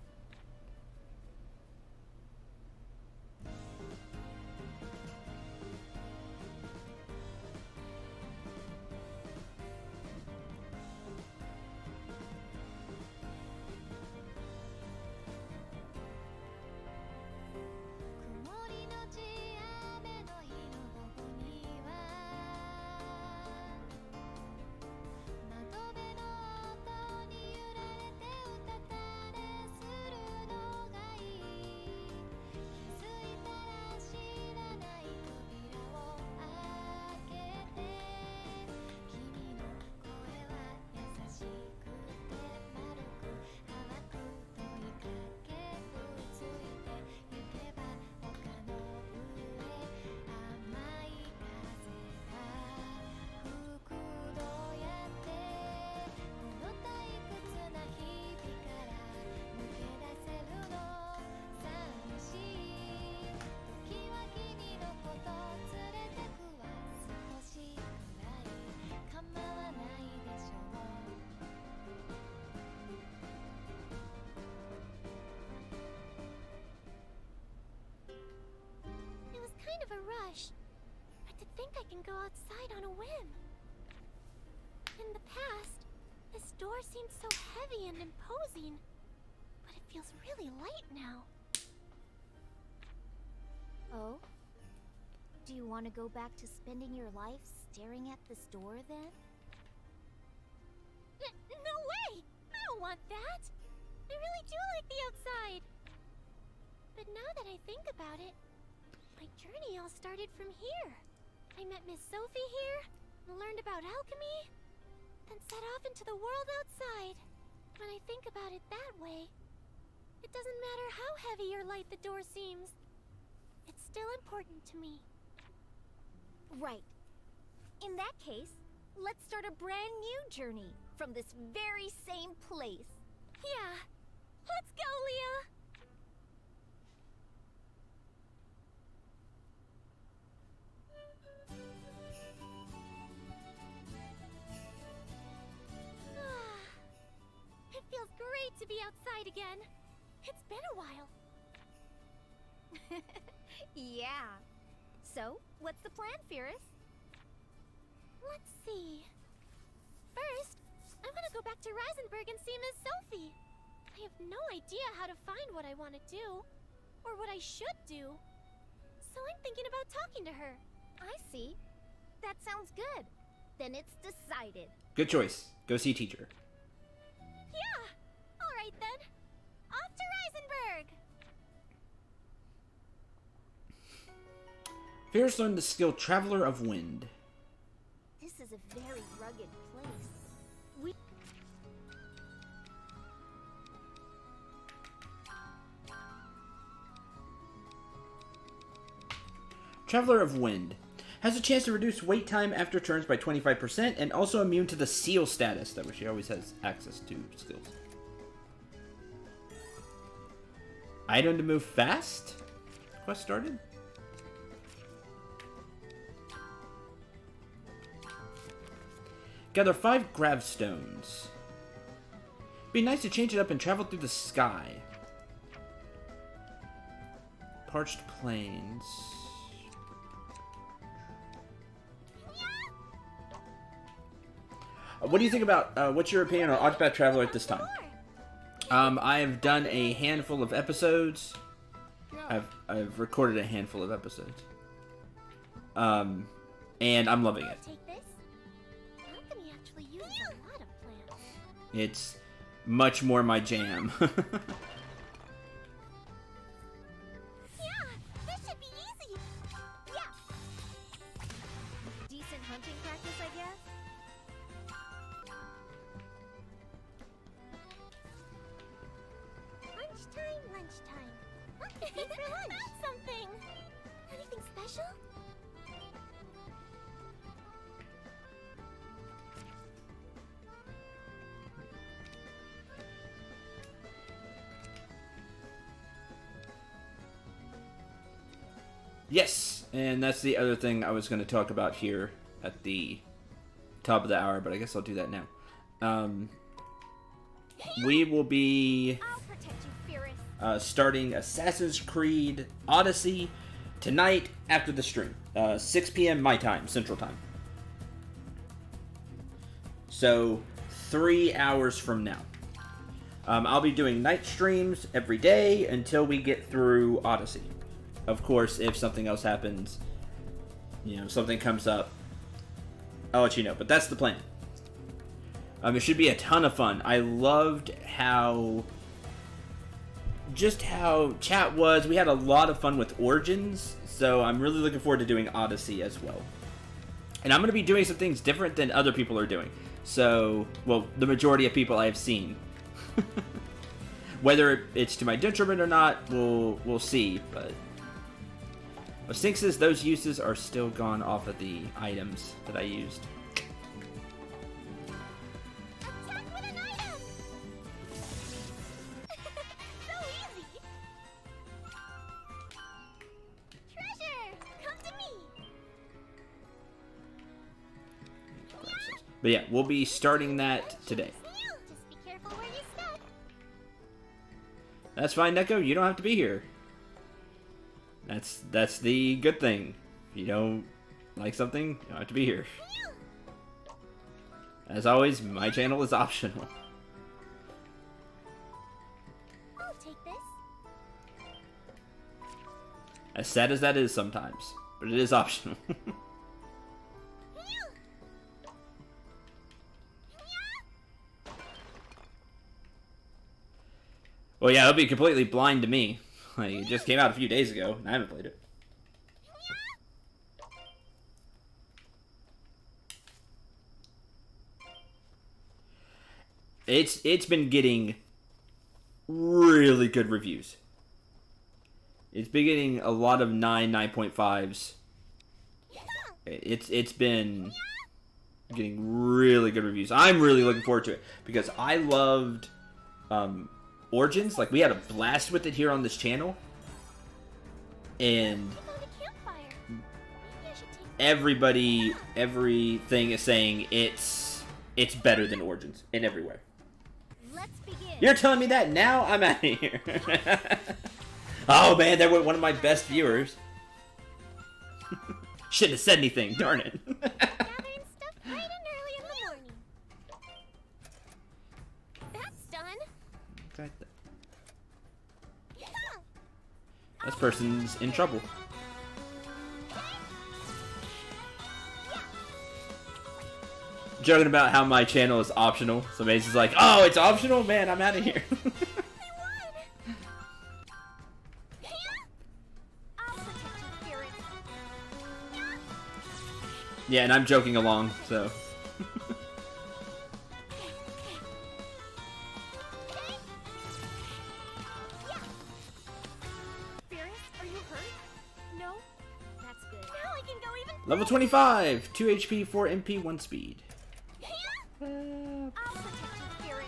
Kind of a rush, but to think I can go outside on a whim. In the past, this door seemed so heavy and imposing, but it feels really light now. Oh? Do you want to go back to spending your life staring at this door then? No way! I don't want that! I really do like the outside! But now that I think about it, my journey all started from here. I met Miss Sophie here, learned about alchemy, then set off into the world outside. When I think about it that way, it doesn't matter how heavy or light the door seems. It's still important to me. Right. In that case, let's start a brand new journey from this very same place. Yeah. Let's go, Leah! It feels great to be outside again. It's been a while. Yeah. So, what's the plan, Firis? Let's see. First, I want to go back to Reisenberg and see Miss Sophie. I have no idea how to find what I want to do, or what I should do. So I'm thinking about talking to her. I see. That sounds good. Then it's decided. Good choice. Go see teacher. Yeah! Alright then. Off to Reisenberg! Firis learned the skill Traveler of Wind. This is a very rugged place. We... Traveler of Wind has a chance to reduce wait time after turns by 25% and also immune to the seal status, that which she always has access to skills. Item to move fast? Quest started? Gather 5 gravstones. Be nice to change it up and travel through the sky. Parched Plains. What do you think about, what's your opinion on Octopath Traveler at this time? I have done a handful of episodes. I've recorded a handful of episodes. And I'm loving it. Take this. Alchemy actually uses a lot of plants. It's much more my jam. Yeah, this should be easy. Yeah. Decent hunting practice, I guess? Lunchtime. What to eat for lunch? That's something. Anything special? Yes, and that's the other thing I was going to talk about here at the top of the hour, but I guess I'll do that now. We will be I'll protect you, Firis. starting Assassin's Creed Odyssey tonight after the stream. 6 p.m. my time, Central Time. So, 3 hours from now. I'll be doing night streams every day until we get through Odyssey. Of course, if something else happens, you know, something comes up, I'll let you know. But that's the plan. It should be a ton of fun. I loved how chat was. We had a lot of fun with Origins, so I'm really looking forward to doing Odyssey as well. And I'm going to be doing some things different than other people are doing. So, well, the majority of people I have seen. Whether it's to my detriment or not, we'll see. But what stinks is those uses are still gone off of the items that I used. Attack with an item! So easy! Treasure! Come to me! But yeah, we'll be starting that today. Just be careful where you step. That's fine, Neko. You don't have to be here. That's the good thing. If you don't like something, you don't have to be here. As always, my channel is optional. I'll take this. As sad as that is sometimes, but it is optional. Well, yeah, it'll be completely blind to me. Like, it just came out a few days ago, and I haven't played it. It's been getting really good reviews. It's been getting a lot of 9.5s. It's been getting really good reviews. I'm really looking forward to it because I loved Origins. Like, we had a blast with it here on this channel, and everything is saying it's better than Origins in every way. Let's begin. You're telling me that now? I'm out of here. Oh man, there went one of my best viewers. Shouldn't have said anything, darn it. Gathering stuff bright and early in the morning. That's done. This person's in trouble. Joking about how my channel is optional. So Maze's like, oh, it's optional? Man, I'm out of here. I'll protect you, Firis. Yeah, and I'm joking along, so. Firis, are you hurt? No? That's good. Now I can go even Level 25! 2 HP, 4 MP, 1 speed. I'll protect you, Firis.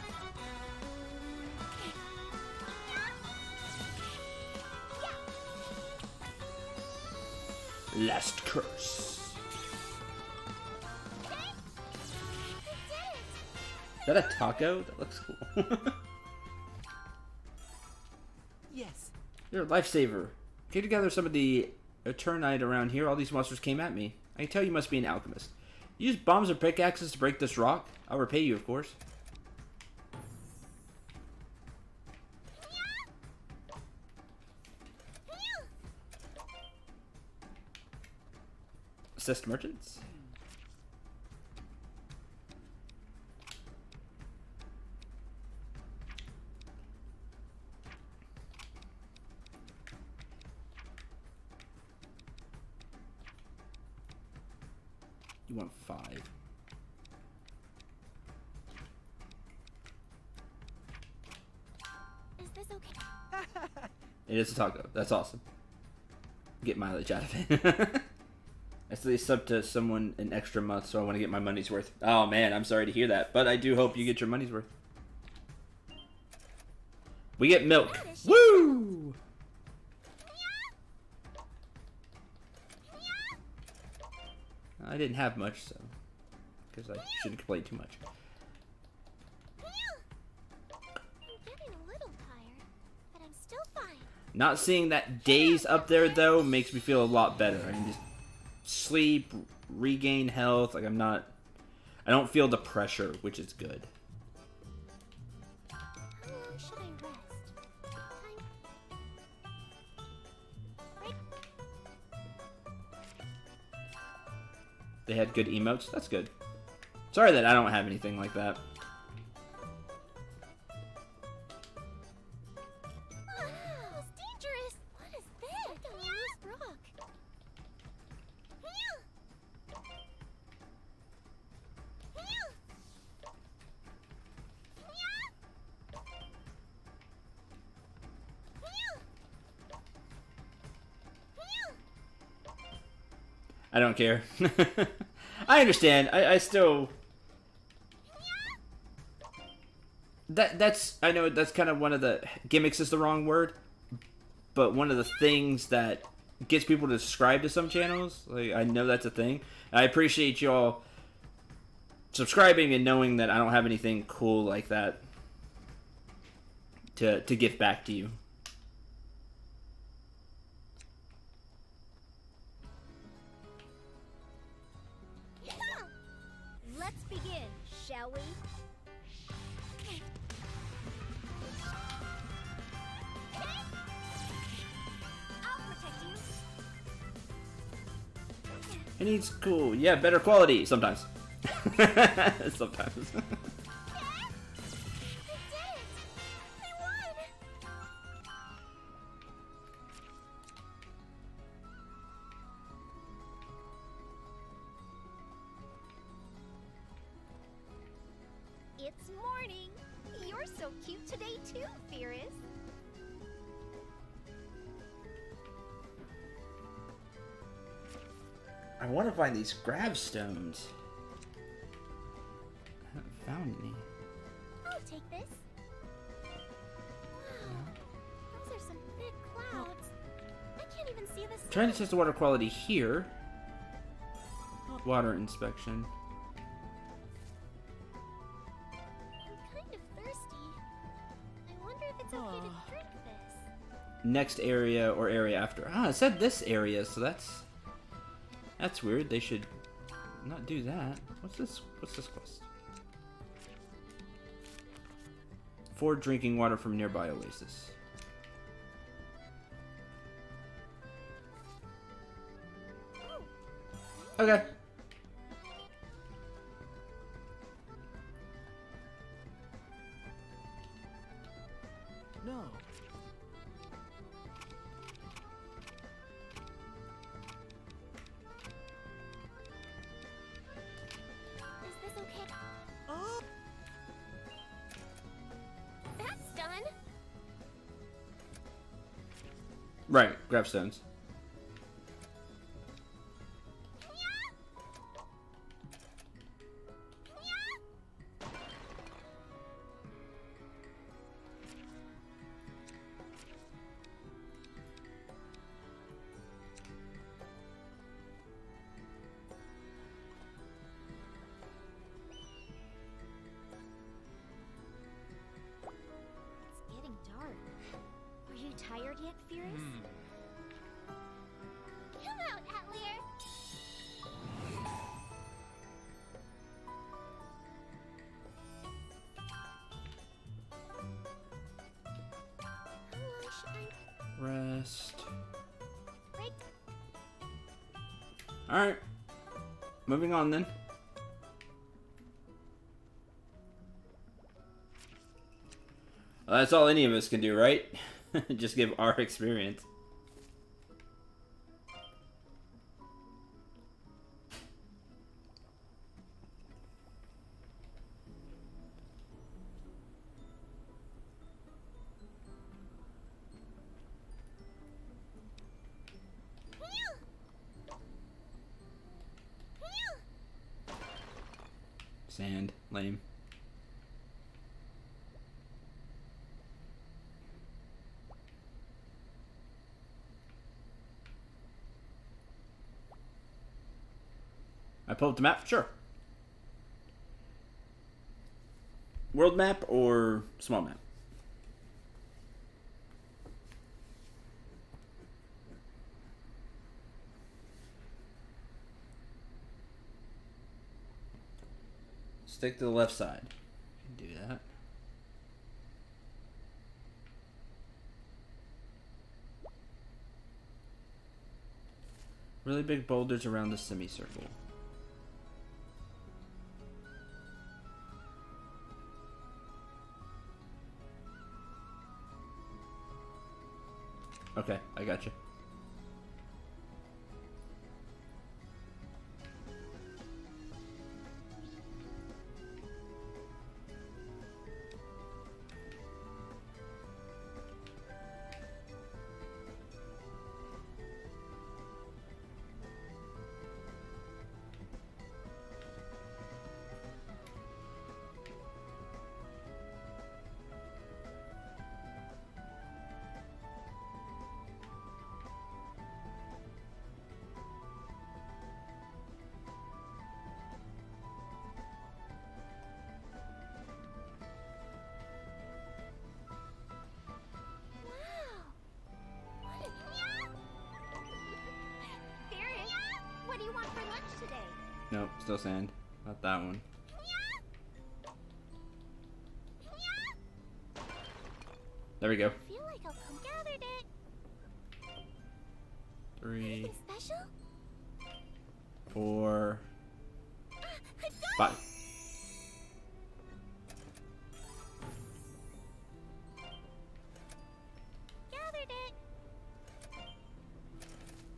Last curse. Is that a taco? That looks cool. Yes. You're a lifesaver. Can you gather some of the Eternite around here? All these monsters came at me. I can tell you must be an alchemist. You use bombs or pickaxes to break this rock? I'll repay you, of course. Assist merchants? You want 5. Is this okay? It is a taco. That's awesome. Get mileage out of it. I still sub to someone an extra month, so I want to get my money's worth. Oh man, I'm sorry to hear that, but I do hope you get your money's worth. We get milk. Woo! I didn't have much, so because I shouldn't complain too much. I'm getting a little tired, but I'm still fine. Not seeing that days up there though makes me feel a lot better. I can just sleep, regain health. Like I don't feel the pressure, which is good. How long should I rest? Break. They had good emotes. That's good. Sorry that I don't have anything like that. It's dangerous. What is this? Don't use rock. I don't care. I understand. I still... I know that's kind of one of the... Gimmicks is the wrong word. But one of the things that gets people to subscribe to some channels. Like, I know that's a thing. I appreciate y'all subscribing and knowing that I don't have anything cool like that to give back to you. Let's begin, shall we? I'll protect you. It needs cool. Yeah, better quality sometimes. Sometimes. It's morning. You're so cute today too, Firis. I want to find these gravestones. I haven't found any. I'll take this. Wow, those are some big clouds. I can't even see the sun. Trying to test the water quality here. Water inspection. I'm kind of thirsty. I wonder if it's okay to drink this. Next area or area after. Ah, it said this area, so that's weird. They should not do that. What's this? What's this quest? For drinking water from nearby oasis. Okay. No. Is this okay? Oh. That's done. Right, gravestones. It's getting dark. Are you tired yet, Firis? Come out, Atelier. How long should I Rest. break? Alright. Moving on then. Well, that's all any of us can do, right? Just give our experience. Sand. Lame. I pull up the map? Sure. World map or small map? Stick to the left side. Do that. Really big boulders around the semicircle. Okay, I got you. What do you want for lunch today? Nope, still sand. Not that one. There we go. I feel like I've come gathered it. 3, Anything special? 4, I've got 5. gathered it.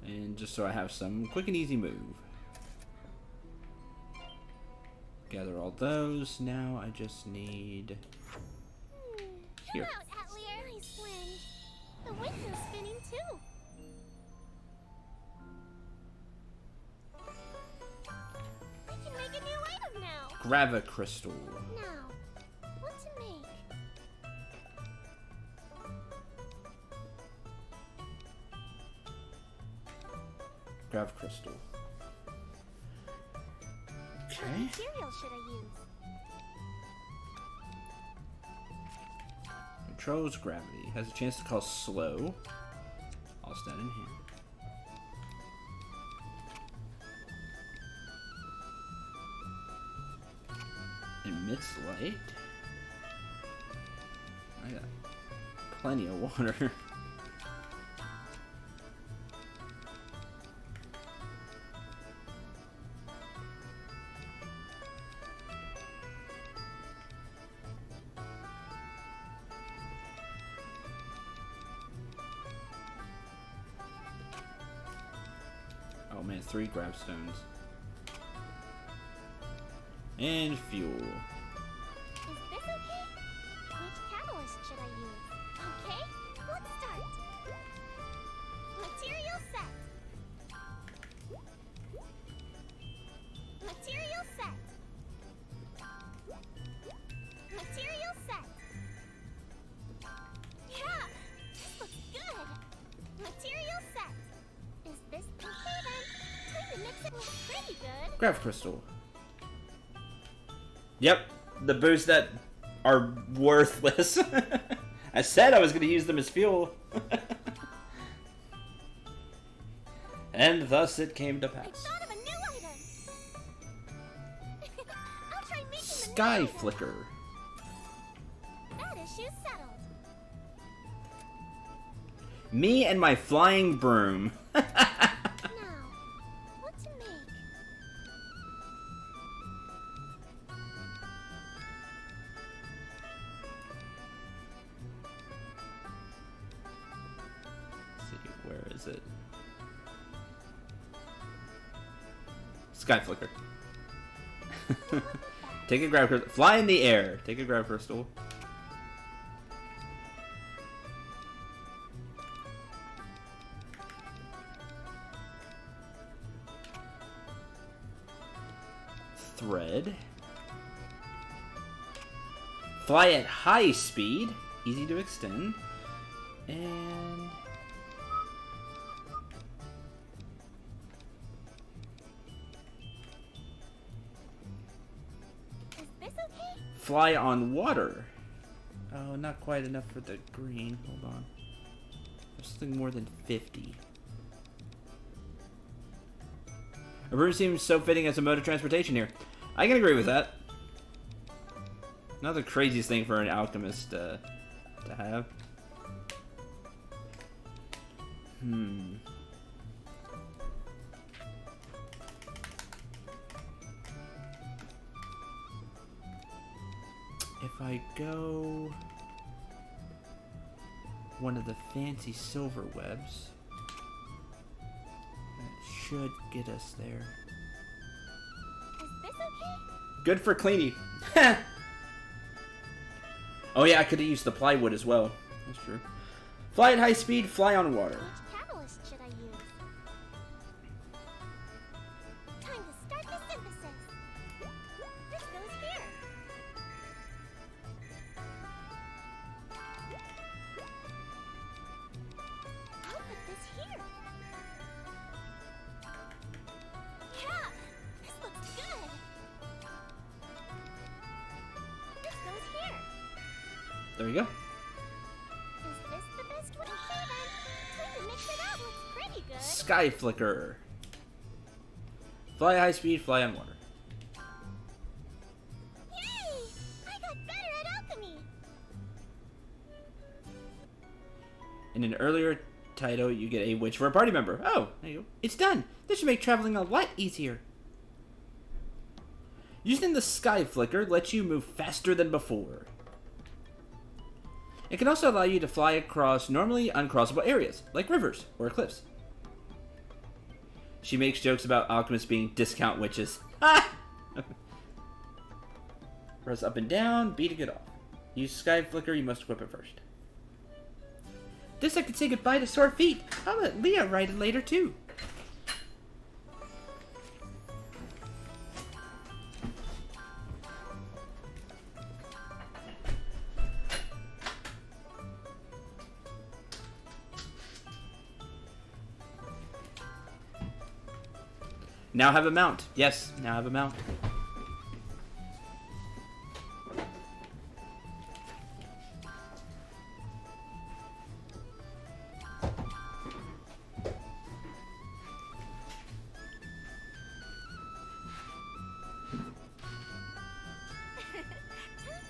And just so I have some quick and easy move. Gather all those. Now I just need Come here. out, Atelier. Nice wind. The window's spinning too. I can make a new item now. Grava crystal. Now, what to make? Grav crystal. What Okay. material should I use? Controls gravity. Has a chance to cause slow. I'll stand in here. Emits light. I got plenty of water. Oh man, 3 gravstones. And fuel. Is this okay? Which catalyst should I use? Okay, let's start. Material set. Material set. Material set. Yeah, this looks good. Material set. Is this okay then? Time to mix it. Looks pretty good. Grav crystal. Yep, the boosts that are worthless. I said I was going to use them as fuel. And thus it came to I pass. thought of a new item. I'll try making the Sky new item. Flicker. That issue's settled. Me and my flying broom. Now, what to make? Let's see, where is it? Sky Flicker. Take a grab crystal. Fly in the air. Take a grab crystal. Thread. Fly at high speed. Easy to extend. And... Is this okay? fly on water. Oh, not quite enough for the green. Hold on. There's something more than 50. A broom seems so fitting as a mode of transportation here. I can agree with that. Not the craziest thing for an alchemist to have. If I go one of the fancy silver webs, that should get us there. Is this okay? Good for cleaning. Oh yeah, I could have used the plywood as well. That's true. Fly at high speed, fly on water. Which catalyst should I use? Time to start the synthesis. This goes here. I'll put this here. Yeah, this looks good. This goes here. There you go. Is this the best way? Okay then. Time to mix it up. Looks pretty good. Sky Flicker. Fly high speed, fly on water. Yay! I got better at alchemy. In an earlier title, you get a witch for a party member. Oh, there you go. It's done. This should make traveling a lot easier. Using the Sky Flicker lets you move faster than before. It can also allow you to fly across normally uncrossable areas, like rivers or cliffs. She makes jokes about alchemists being discount witches. Ah! Press up and down, B to get off. Use Sky Flicker, you must equip it first. This I could say goodbye to sore feet. I'll let Leah ride it later too. Now have a mount. Yes, now have a mount. Time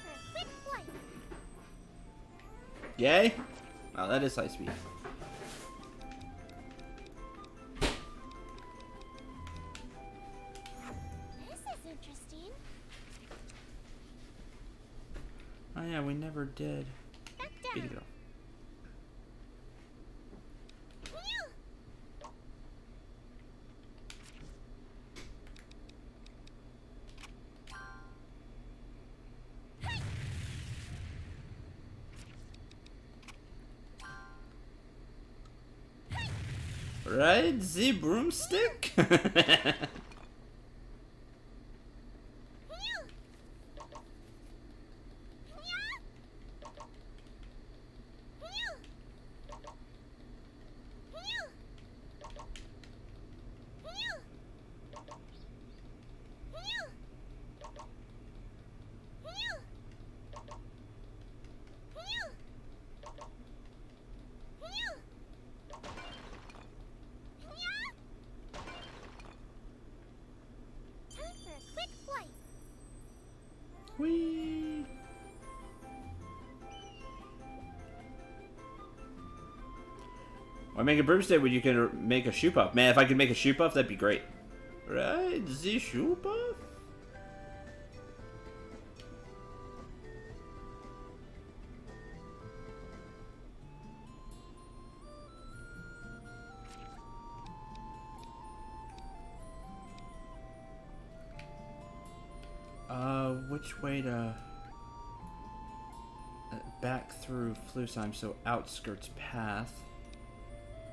for a quick flight. Yay? Wow, that is high speed. This is interesting. Oh yeah, we never did. Back B to down. go. Phew! Ride the broomstick? Phew! Why make a broomstick when you can make a shoe puff? Man, if I could make a shoe puff, that'd be great. Right? The shoe puff? Which way to... back through Flusheim, so outskirts path,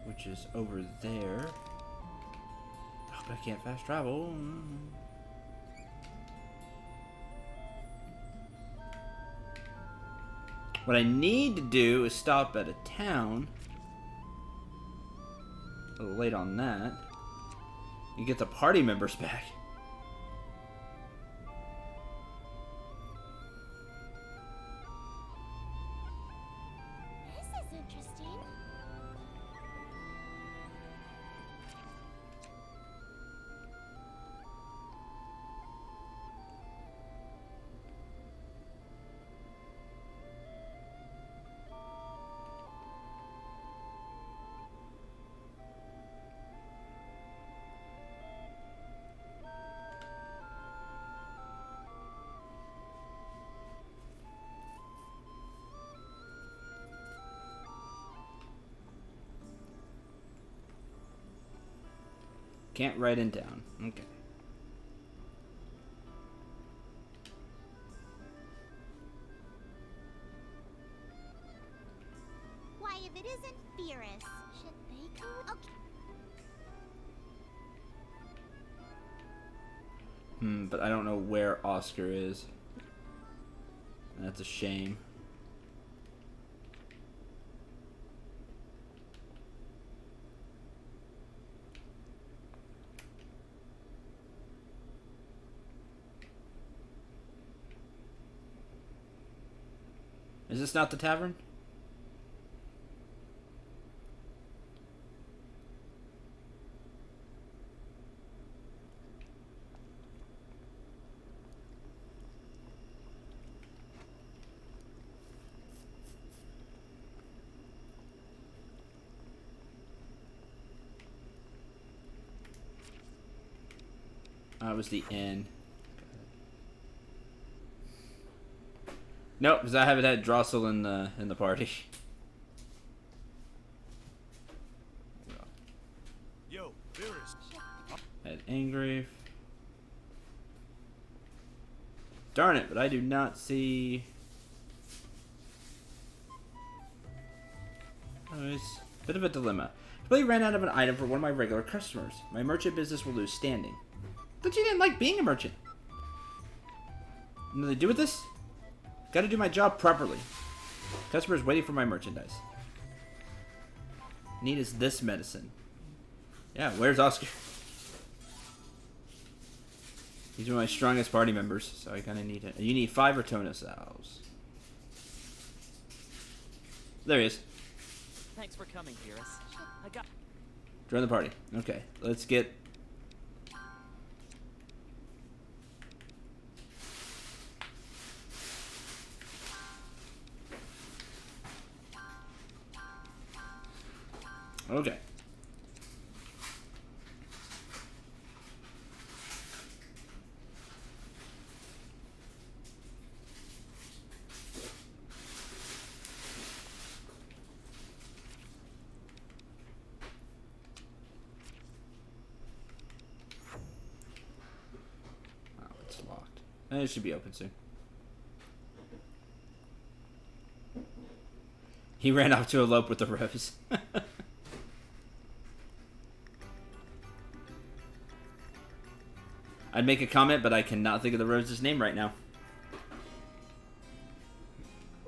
which is over there. Oh, but I can't fast travel. What I need to do is stop at a town. A little late on that. You get the party members back. This is interesting. Can't write it down. Okay. Why, if it isn't Firis, should they go? Okay. But I don't know where Oscar is. That's a shame. Is this not the tavern? It was the inn. Nope, because I haven't had Drossel in the party. Yo, Firis. Had Angry. Darn it, but I do not see. Oh, it's a bit of a dilemma. I really ran out of an item for one of my regular customers. My merchant business will lose standing. But you didn't like being a merchant. Nothing to do with this? Gotta do my job properly. Customer's waiting for my merchandise. Need is this medicine. Yeah, where's Oscar? He's one of my strongest party members, so I kinda need it. You need 5 Rotona cells. There he is. Thanks for coming, Firis. I got... Join the party. Okay, let's get... Okay. Oh, it's locked. It should be open soon. He ran off to elope with the rose. I'd make a comment, but I cannot think of the rose's name right now.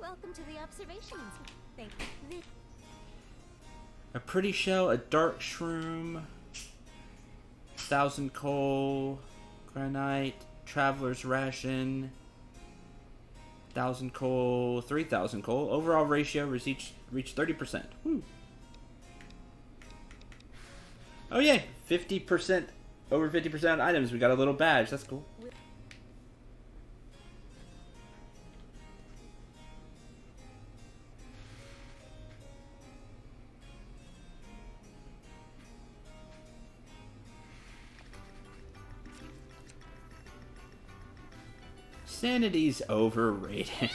Welcome to the observation Thank you. A pretty shell, a dark shroom, 1,000 coal, granite, traveler's ration, 1,000 coal, 3,000 coal. Overall ratio reached 30%. Woo. Oh yeah, 50%. Over 50% of items. We got a little badge. That's cool. Sanity's overrated.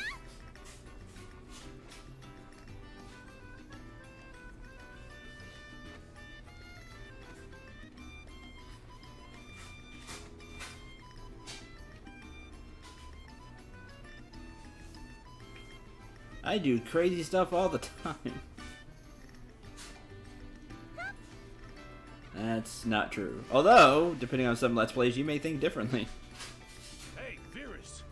I do crazy stuff all the time. That's not true. Although, depending on some Let's Plays, you may think differently. Hey, Firis,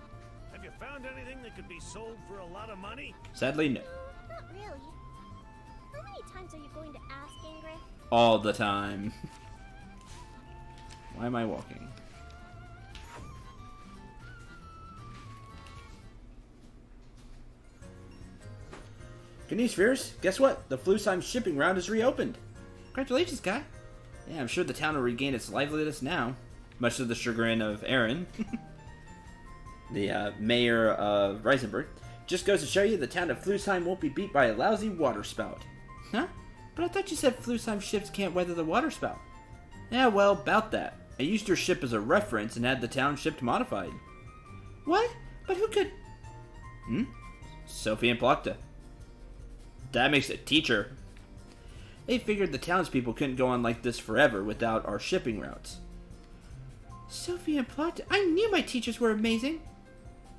have you found anything that could be sold for a lot of money? Sadly, no. Not really. How many times are you going to ask, Ingrid? All the time. Why am I walking? Good news, Firis. Guess what? The Flusheim shipping route is reopened. Congratulations, guy. Yeah, I'm sure the town will regain its liveliness now. Much to the chagrin of Aaron, the mayor of Reisenberg. Just goes to show you the town of Flusheim won't be beat by a lousy water spout. Huh? But I thought you said Flusheim ships can't weather the water spout. Yeah, well, about that. I used your ship as a reference and had the town shipped modified. What? But who could... Sophie and Plachta. That makes it teacher. They figured the townspeople couldn't go on like this forever without our shipping routes. Sophie and Plachta, I knew my teachers were amazing.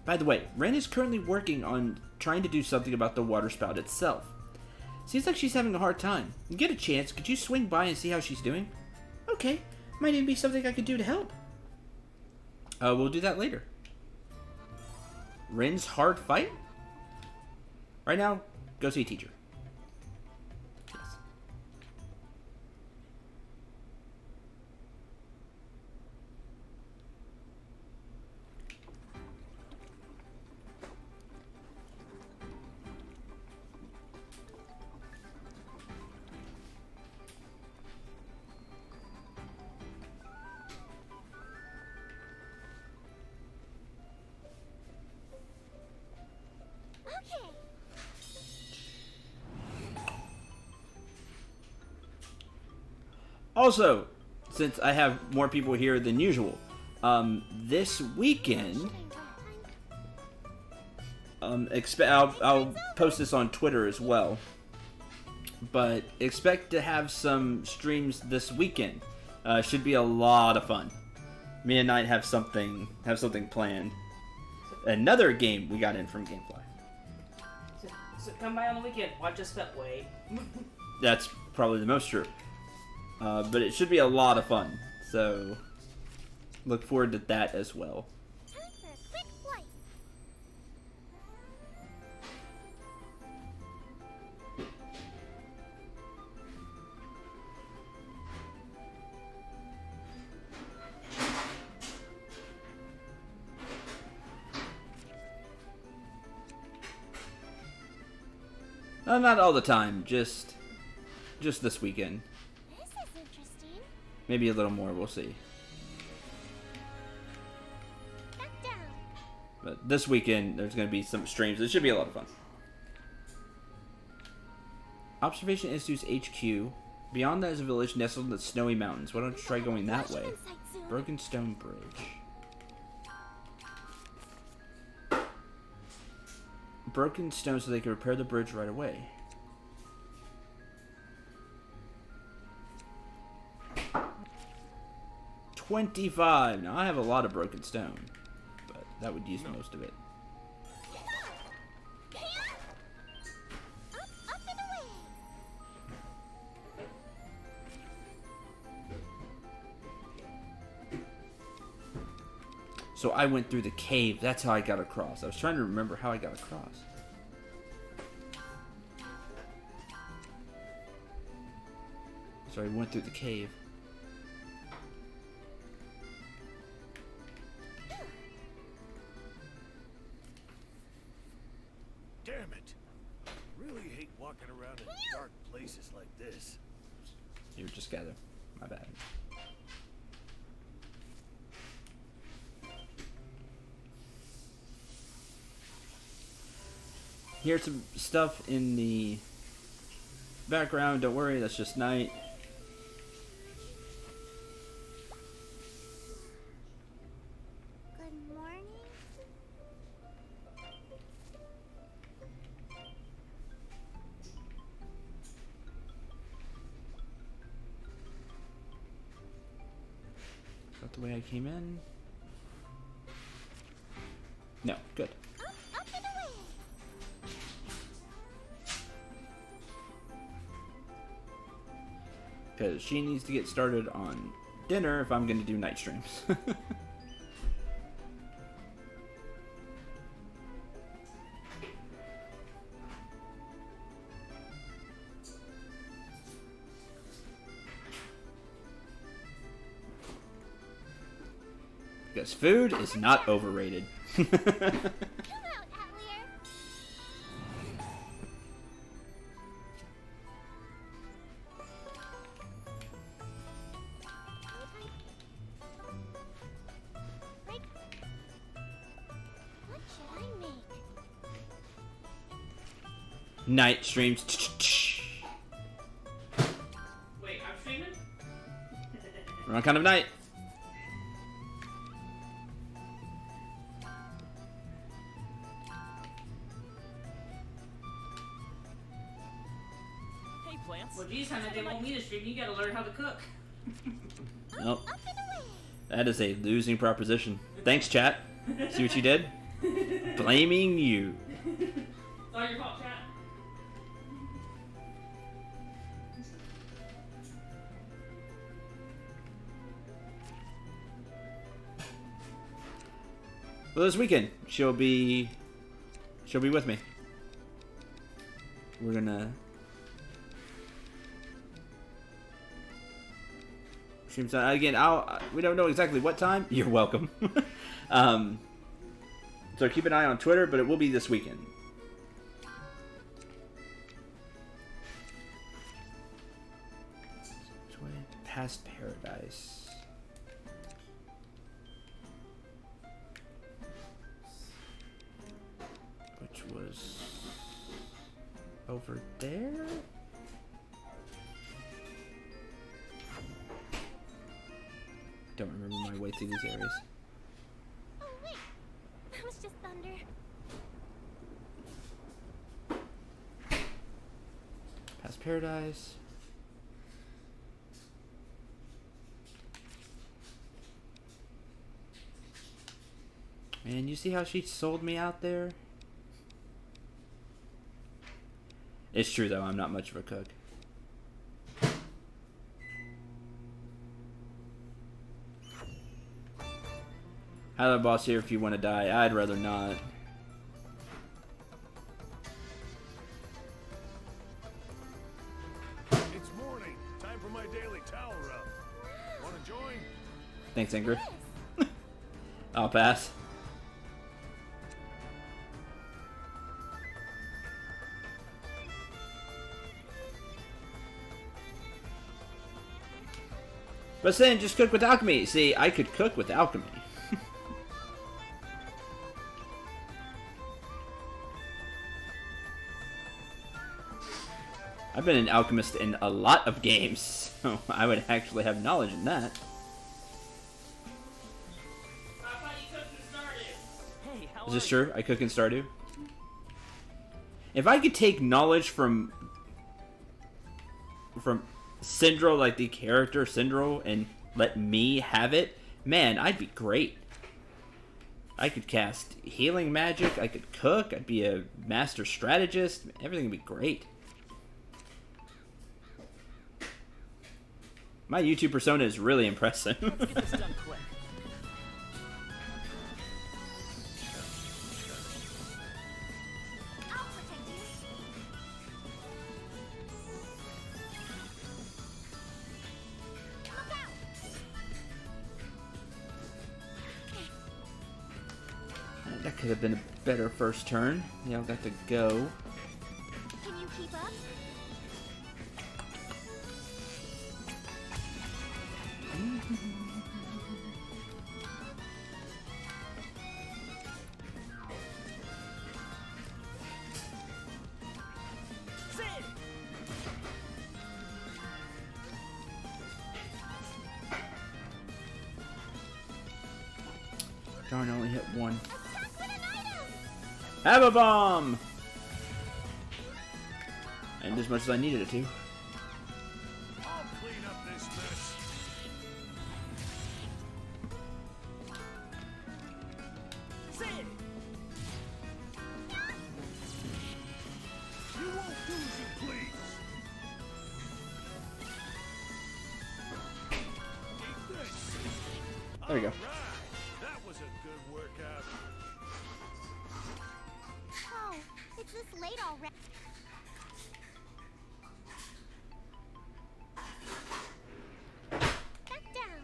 By the way, Ren is currently working on trying to do something about the water spout itself. Seems like she's having a hard time. You get a chance, could you swing by and see how she's doing? Okay, might even be something I could do to help. We'll do that later. Ren's hard fight? Right now, go see a teacher. Okay. Also, since I have more people here than usual, this weekend, I'll post this on Twitter as well, but expect to have some streams this weekend. Should be a lot of fun. Me and Knight have something planned. Another game we got in from GameFly. So come by on the weekend. Watch us that way. That's probably the most true. But it should be a lot of fun. So look forward to that as well. Time for a quick flight. Not all the time, just this weekend. This is interesting. Maybe a little more, we'll see. Back down. But this weekend, there's going to be some streams. It should be a lot of fun. Observation Institute's HQ. Beyond that is a village nestled in the snowy mountains. Why don't you try going that way? Flash on sight soon. Broken Stone Bridge. Broken stone so they can repair the bridge right away. $25. Now I have a lot of broken stone, but that would use most of it. Up and away. So I went through the cave. That's how I got across. I was trying to remember how I got across. So I went through the cave. Damn it. I really hate walking around in dark places like this. You were just gathered. My bad. Here's some stuff in the background. Don't worry, that's just night. Good morning. the way I came in? No, good. Up and away. Because she needs to get started on dinner if I'm going to do night streams. Because food is not overrated. Come out, Atelier. Break. What should I make? Night streams. Wait, I'm streaming? Wrong kind of night. Hey, plants. Well, geez, honey, they want me to stream. You gotta learn how to cook. Nope. That is a losing proposition. Thanks, chat. See what you did? Blaming you. It's all your fault, chat. Well, this weekend she'll be with me. We're gonna stream some, again. We don't know exactly what time. You're welcome. So keep an eye on Twitter, but it will be this weekend. Past Paradise. Which was over there? Don't remember my way through these areas. Oh wait, that was just thunder. Past Paradise. And you see how she sold me out there? It's true though, I'm not much of a cook. Hello boss here if you want to die. I'd rather not. It's morning. Time for my daily towel rub. Want to join? Thanks, Ingrid. I'll pass. But then just cook with alchemy. See, I could cook with alchemy. I've been an alchemist in a lot of games, so I would actually have knowledge in that. I thought you cooked in Stardew. Hey, how Is are this you? true? I cook in Stardew? If I could take knowledge from Cendril, like the character Cendril, and let me have it, man, I'd be great. I could cast healing magic, I could cook, I'd be a master strategist, everything would be great. My YouTube persona is really impressive. Let's get this done quick. I'll protect you. Look out! That could have been a better first turn. They all got to go. Can you keep up? Sid! Darn, I only hit one. Attack with an item! Have a bomb! And as much as I needed it to. I'll clean up this mess. There we go. Right. That was a good workout. Oh, it's this late already. Back down.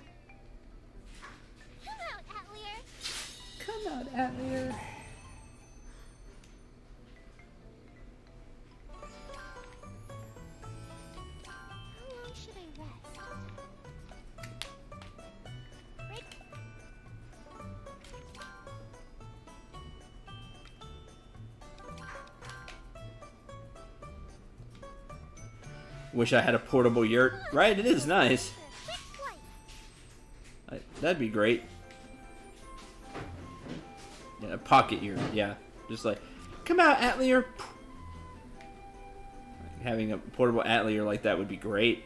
Come out, Atelier. Come on, Atelier. How long should I rest? Break. Wish I had a portable yurt. Right, it is nice. Quick flight. That'd be great. Yeah, a pocket yurt. Yeah, just like, come out, Atelier. Having a portable Atelier like that would be great.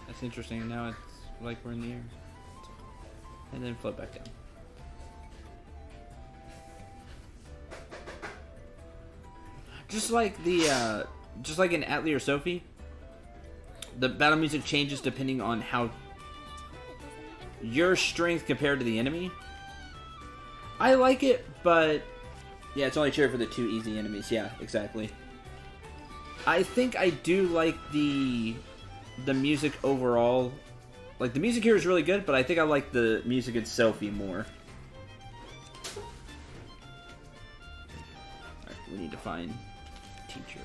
That's interesting. And now it's like we're in the air. And then float back down. Just like the, just like in Atelier Sophie, the battle music changes depending on how your strength compared to the enemy. I like it, but yeah, it's only cheer for the 2 easy enemies. Yeah, exactly. I think I do like the music overall. Like, the music here is really good, but I think I like the music in Sophie more. Alright, we need to find teacher.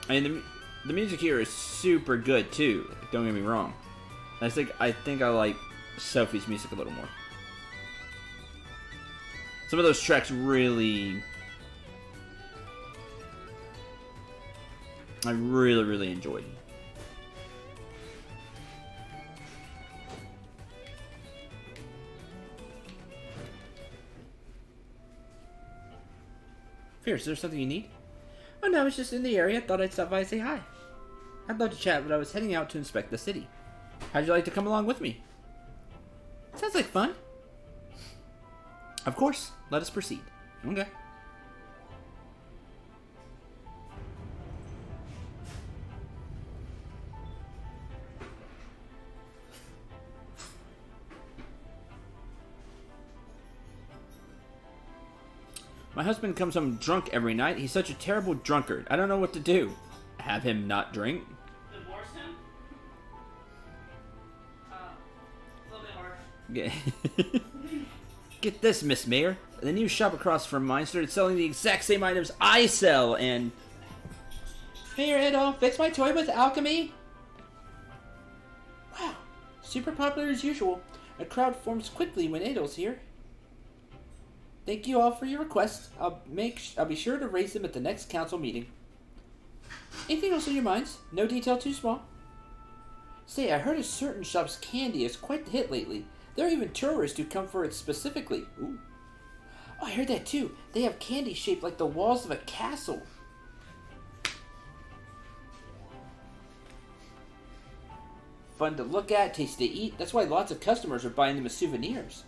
I mean, the music here is super good too. Don't get me wrong. I think I like Sophie's music a little more. Some of those tracks really, I really enjoyed. Firis, is there something you need? Oh no, I was just in the area. Thought I'd stop by and say hi. I'd love to chat, but I was heading out to inspect the city. How'd you like to come along with me? Sounds like fun. Of course. Let us proceed. Okay. My husband comes home drunk every night. He's such a terrible drunkard. I don't know what to do. Have him not drink? Divorce him? A little bit harsh. Get this, Miss Mayor. The new shop across from mine started selling the exact same items I sell, and... Mayor Adol, fix my toy with alchemy? Wow. Super popular as usual. A crowd forms quickly when Adol's here. Thank you all for your requests. I'll be sure to raise them at the next council meeting. Anything else on your minds? No detail too small? Say, I heard a certain shop's candy is quite the hit lately. There are even tourists who come for it specifically. Ooh. Oh, I heard that too. They have candy shaped like the walls of a castle. Fun to look at, tasty to eat. That's why lots of customers are buying them as souvenirs.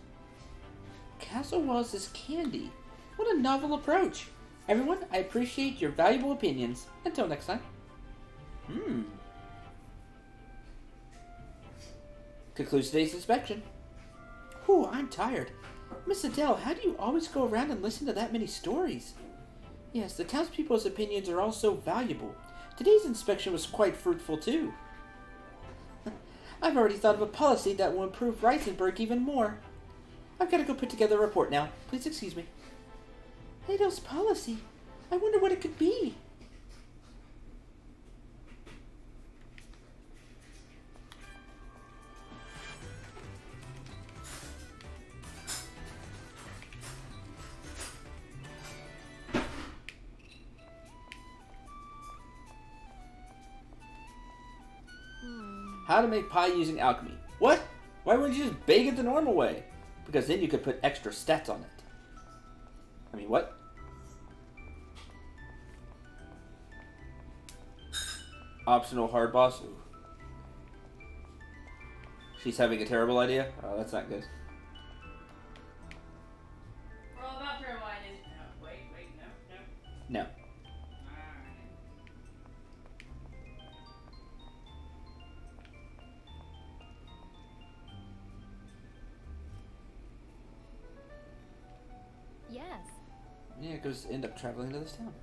Castle walls as candy. What a novel approach. Everyone, I appreciate your valuable opinions. Until next time. Concludes today's inspection. Whew, I'm tired. Miss Adele, how do you always go around and listen to that many stories? Yes, the townspeople's opinions are all so valuable. Today's inspection was quite fruitful, too. I've already thought of a policy that will improve Reisenberg even more. I've got to go put together a report now. Please excuse me. Adele's policy? I wonder what it could be. How to make pie using alchemy. What? Why wouldn't you just bake it the normal way? Because then you could put extra stats on it. I mean, what? Optional hard boss. Ooh. She's having a terrible idea? Oh, that's not good. We're all about to rewind it. No, wait, no. No. Alright. Yes. Yeah, it goes end up traveling to this town.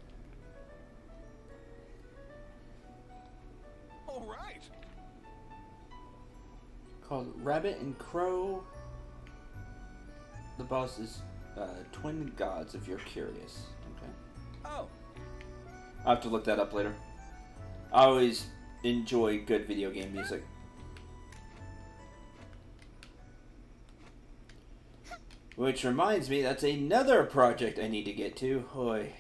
All right. Called Rabbit and Crow. The boss is twin gods, if you're curious. Okay. Oh, I'll have to look that up later. I always enjoy good video game music. Which reminds me, that's another project I need to get to. Hoy.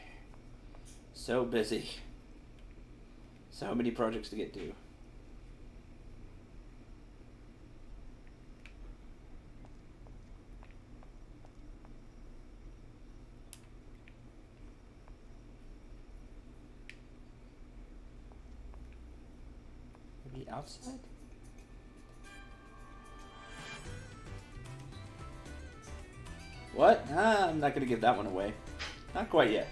So busy. So many projects to get to. Maybe outside? What? I'm not gonna give that one away. Not quite yet.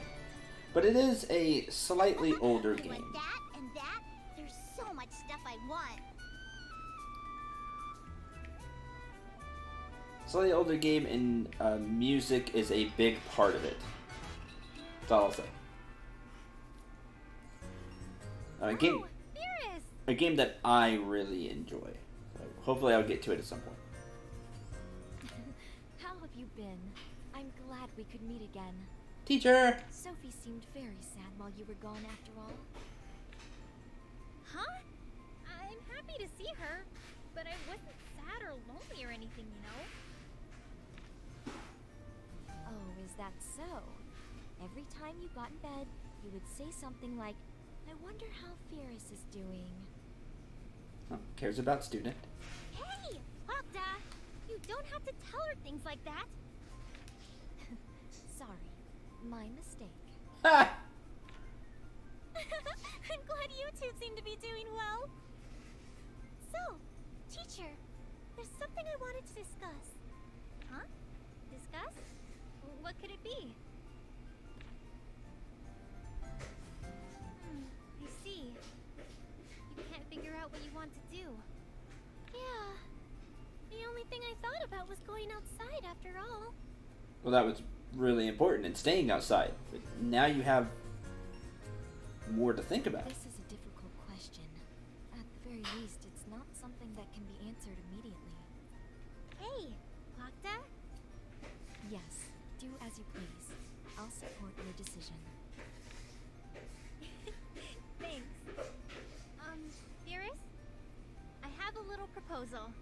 But it is a slightly older I game. want that and that. There's so much stuff I want. Slightly older game, and music is a big part of it. That's all I'll say. Firis! A game that I really enjoy. So hopefully I'll get to it at some point. How have you been? I'm glad we could meet again. Teacher! Sophie seemed very sad while you were gone after all. Huh? I'm happy to see her, but I wasn't sad or lonely or anything, you know? Oh, is that so? Every time you got in bed, you would say something like, I wonder how Firis is doing. Oh, cares about student. Hey! Octa! You don't have to tell her things like that. Sorry, my mistake. Ha! I'm glad you two seem to be doing well. So, teacher, there's something I wanted to discuss. Huh? Discuss? What could it be? I see. You can't figure out what you want to do. Yeah. The only thing I thought about was going outside after all. Well, that was really important, and staying outside. But now you have more to think about. This is a difficult question. At the very least, it's not something that can be answered immediately. Hey, Octa? Yes, do as you please. I'll support your decision. Thanks. Firis? I have a little proposal.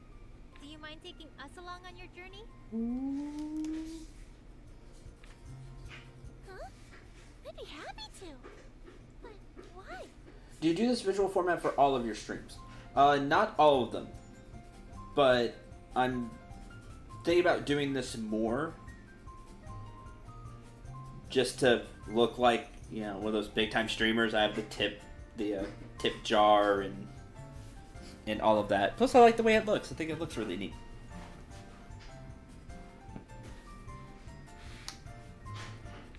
Do you mind taking us along on your journey? Huh? I'd be happy to. But why? Do you do this visual format for all of your streams? Not all of them. But I'm thinking about doing this more. Just to look like, you know, one of those big time streamers. I have the tip jar and all of that. Plus I like the way it looks. I think it looks really neat.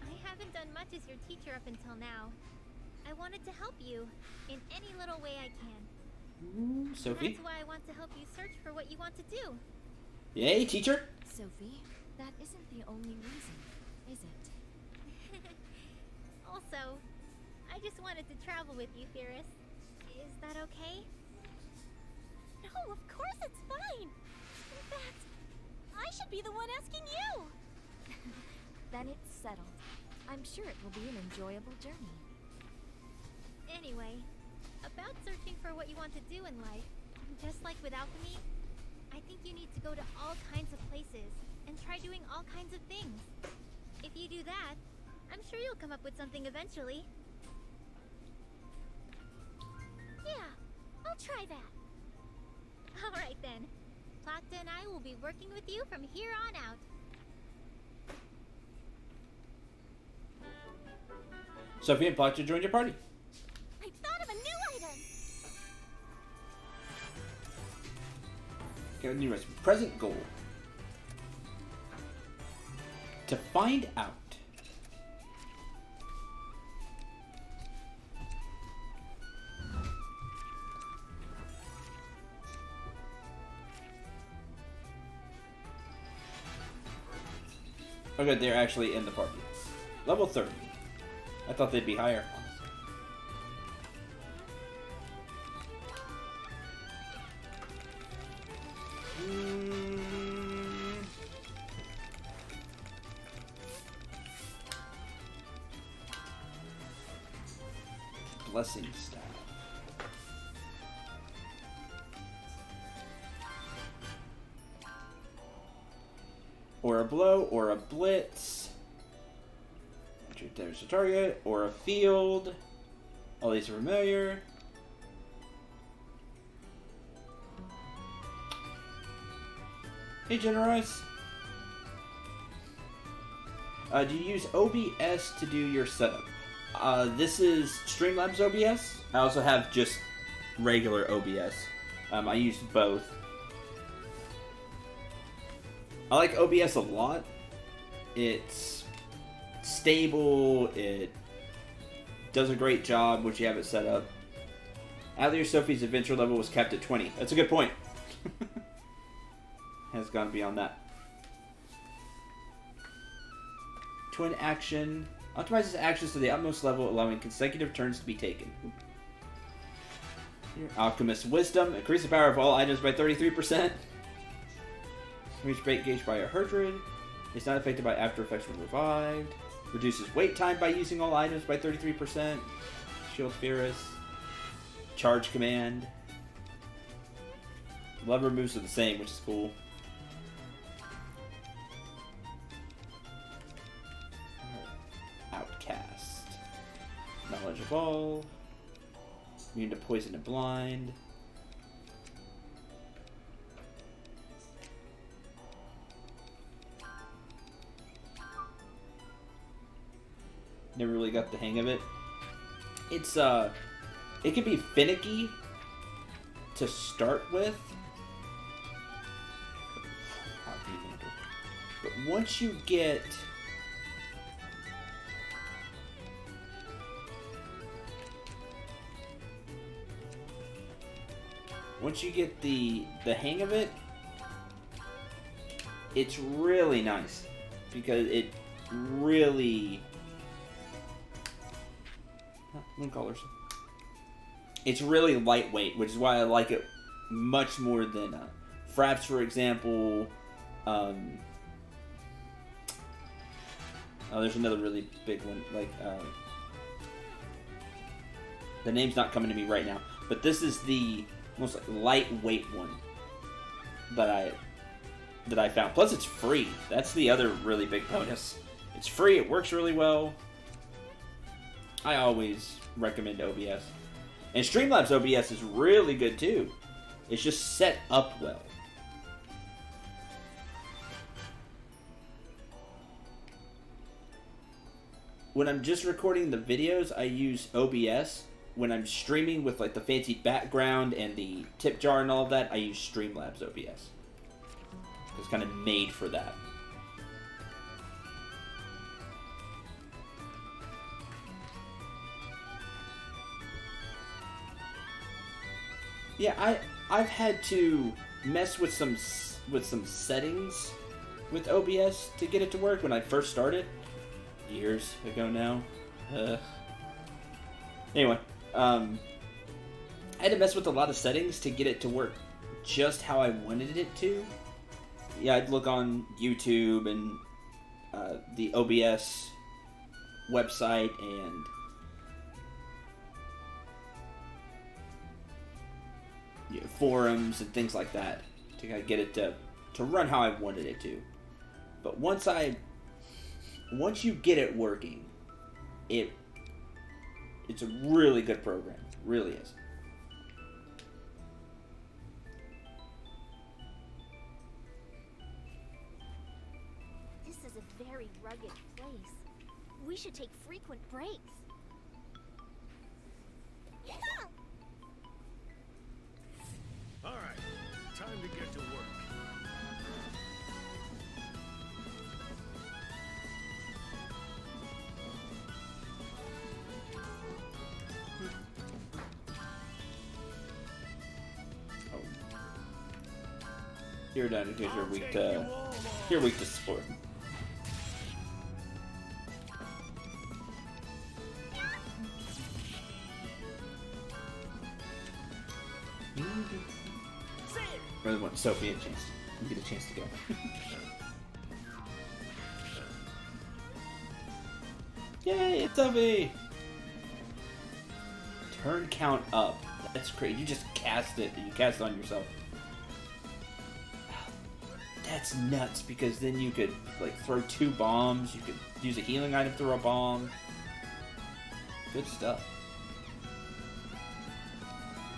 I haven't done much as your teacher up until now. I wanted to help you in any little way I can. Sophie? That's why I want to help you search for what you want to do. Yay, teacher! Sophie, that isn't the only reason, is it? Also, I just wanted to travel with you, Firis. Is that okay? No, of course it's fine. In fact, I should be the one asking you. Then it's settled. I'm sure it will be an enjoyable journey. Anyway, about searching for what you want to do in life, just like with alchemy, I think you need to go to all kinds of places and try doing all kinds of things. If you do that, I'm sure you'll come up with something eventually. Yeah, I'll try that. Alright then. Plakta and I will be working with you from here on out. Sophie and Plakta joined your party. I thought of a new item. Okay, new recipe. Present goal. To find out. Oh good, they're actually in the party. Level 30. I thought they'd be higher. Blessing staff. Or a blow, or a blitz. There's a target, or a field. All these are familiar. Hey, Generous. Do you use OBS to do your setup? This is Streamlabs OBS. I also have just regular OBS. I use both. I like OBS a lot. It's stable. It does a great job once you have it set up. Atelier Sophie's adventure level was capped at 20. That's a good point. Has gone beyond that. Twin action. Optimizes actions to the utmost level, allowing consecutive turns to be taken. Here. Alchemist Wisdom. Increase the power of all items by 33%. Reach bait gauge by 100. It's not affected by after effects when revived. Reduces wait time by using all items by 33%. Shield Firis. Charge command. Lever moves are the same, which is cool. Outcast. Knowledge of all. Immune to poison and blind. Never really got the hang of it. It's it can be finicky to start with. But once you get the hang of it, it's really nice because it really it's really lightweight, which is why I like it much more than Fraps, for example. There's another really big one, like the name's not coming to me right now, but this is the most lightweight one that I found. Plus, it's free. That's the other really big bonus. It's free. It works really well. I always recommend OBS. And Streamlabs OBS is really good too. It's just set up well. When I'm just recording the videos, I use OBS. When I'm streaming with like the fancy background and the tip jar and all of that, I use Streamlabs OBS. It's kind of made for that. Yeah, I've had to mess with some settings with OBS to get it to work when I first started. Years ago now. Anyway, I had to mess with a lot of settings to get it to work just how I wanted it to. Yeah, I'd look on YouTube and the OBS website and forums and things like that to kind of get it to run how I wanted it to. But once you get it working, it's a really good program. It really is. rugged place. We should take frequent breaks. All right, time to get to work. You're done because I'll take you all on. you're weak to sport. Really want Sophie to get a chance to go. Yay, it's Sophie! Turn count up. That's great. You just cast it. You cast it on yourself. That's nuts, because then you could like throw 2 bombs. You could use a healing item to throw a bomb. Good stuff.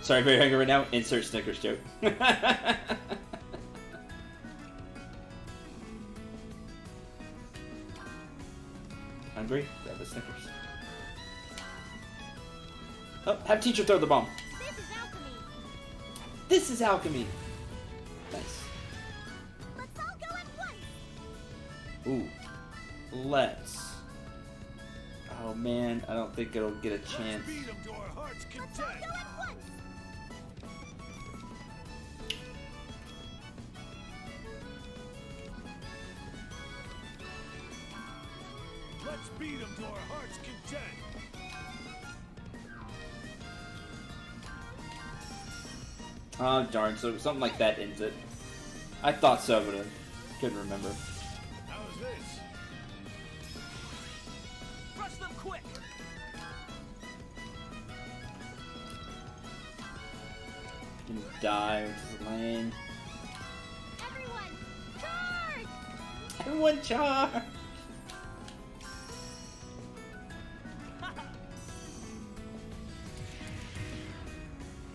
Sorry, very hungry right now. Insert Snickers joke. Hungry? Grab a Snickers. Oh, have teacher throw the bomb. This is alchemy. This is alchemy. Nice. Let's all go at once. Ooh. Let's. Oh man, I don't think it'll get a chance. Beat 'em to our heart's Let's all content. go at once. Let's beat 'em to our heart's content. Oh darn, so something like that ends it. I thought so, but I couldn't remember. How's this? Crush them quick! You can die, which is lame. Everyone, charge! Everyone charge!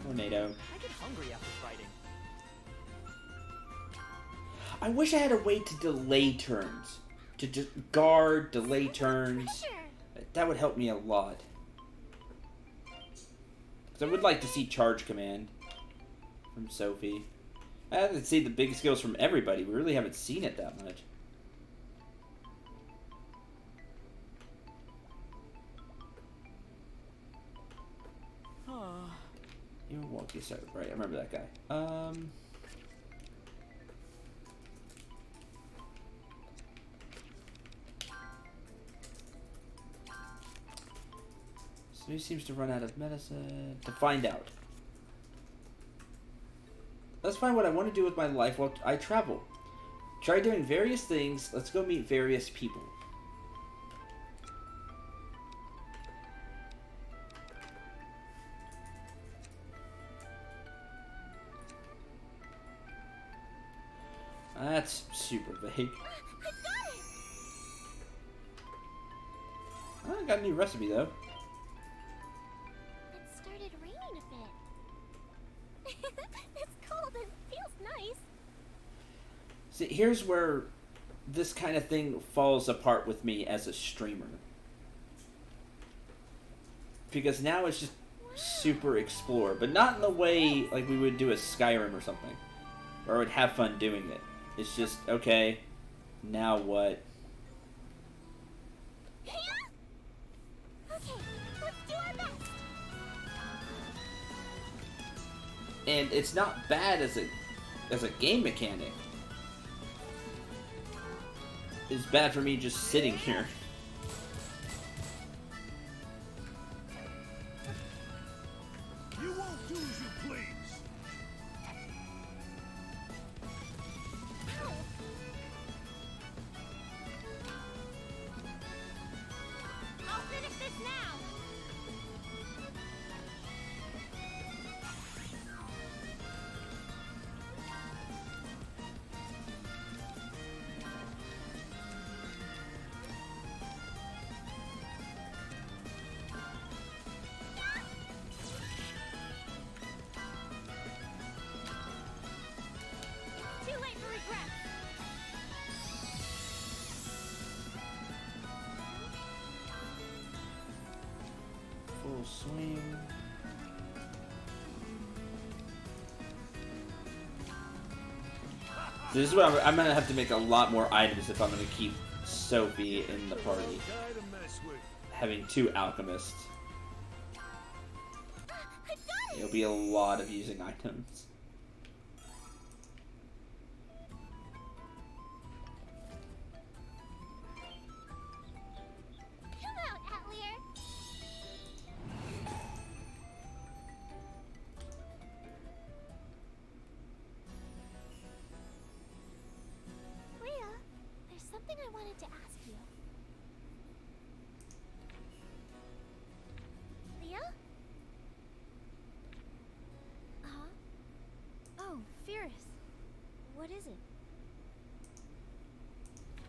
Tornado. I get hungry after fighting. I wish I had a way to delay turns. To just guard, delay turns. Pressure. That would help me a lot. Because I would like to see charge command from Sophie. I haven't seen the big skills from everybody. We really haven't seen it that much. You won't get started. Right, I remember that guy. So he seems to run out of medicine. To find out. Let's find what I want to do with my life while I travel. Try doing various things. Let's go meet various people. That's super vague. I got a new recipe though. It started raining a bit. It's cold and feels nice. See, here's where this kind of thing falls apart with me as a streamer. Because now it's just super explore, but not in the way like we would do a Skyrim or something. Or I would have fun doing it. It's just, okay, now what? Okay, let's do our best. And it's not bad as a game mechanic. It's bad for me just sitting here. You won't do as you please. I'll finish this now. Too late for regret. swing. This is what I'm gonna have to make a lot more items if I'm gonna keep Sophie in the party. Having 2 alchemists. It'll be a lot of using items. Come out, Atelier. Rhea, there's something I wanted to ask you. Rhea? Huh? Oh, Firis. What is it?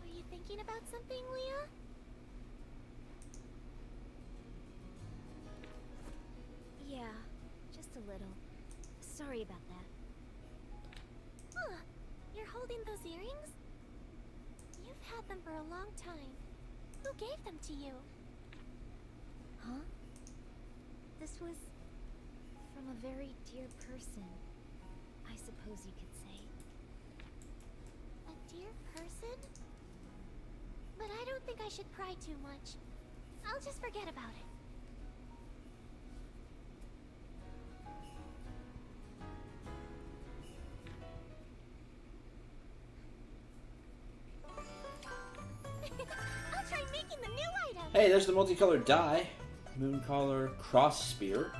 Were you thinking about something, Leah? Yeah, just a little. Sorry about that. Huh. You're holding those earrings? You've had them for a long time. Who gave them to you? Huh? This was from a very dear person, I suppose you could say. A dear person? But I don't think I should pry too much. I'll just forget about it. I'll try making the new item. Hey, there's the multicolored die. Mooncaller Cross Spear.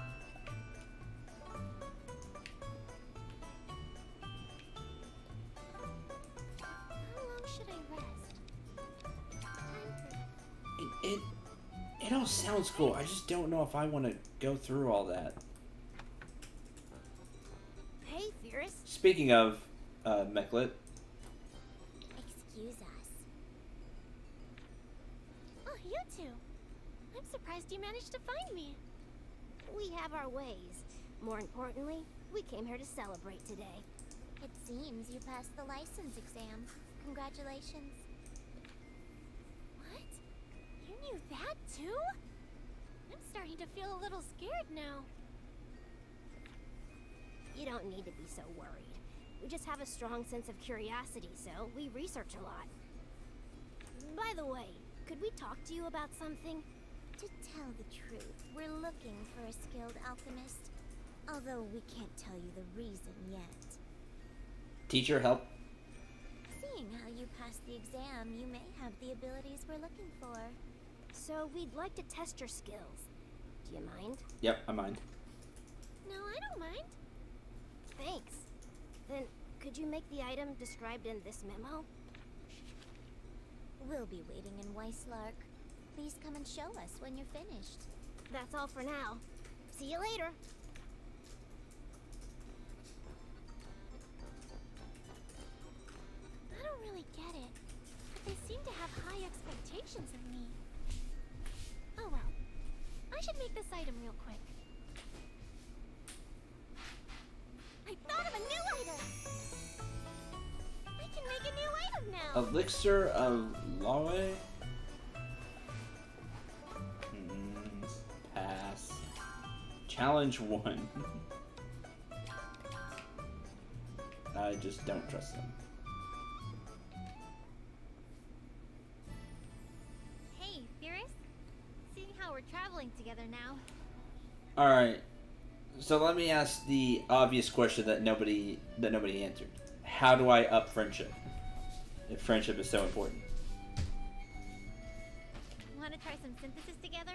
How long should I rest? Time for It all sounds cool. I just don't know if I want to go through all that. Hey, Firis. Speaking of Mechlet, excuse us. Oh, you two. I'm surprised you managed to find me. We have our ways. More importantly, we came here to celebrate today. It seems you passed the license exam. Congratulations. What? You knew that too? I'm starting to feel a little scared now. You don't need to be so worried. We just have a strong sense of curiosity, so we research a lot. By the way, could we talk to you about something? To tell the truth, we're looking for a skilled alchemist. Although we can't tell you the reason yet. teacher, help. Seeing how you passed the exam, you may have the abilities we're looking for. So we'd like to test your skills. Do you mind? Yep, I mind. No, I don't mind. Thanks. Then, could you make the item described in this memo? We'll be waiting in Weisslark. Please come and show us when you're finished. That's all for now. See you later. I don't really get it, but they seem to have high expectations of me. Oh well. I should make this item real quick. I thought of a new item! I can make a new item now! Elixir of Lawe? Pass. Challenge 1. I just don't trust them. Hey, Firis. Seeing how we're traveling together now. Alright. So let me ask the obvious question that nobody answered. How do I up friendship? If friendship is so important. Want to try some synthesis together?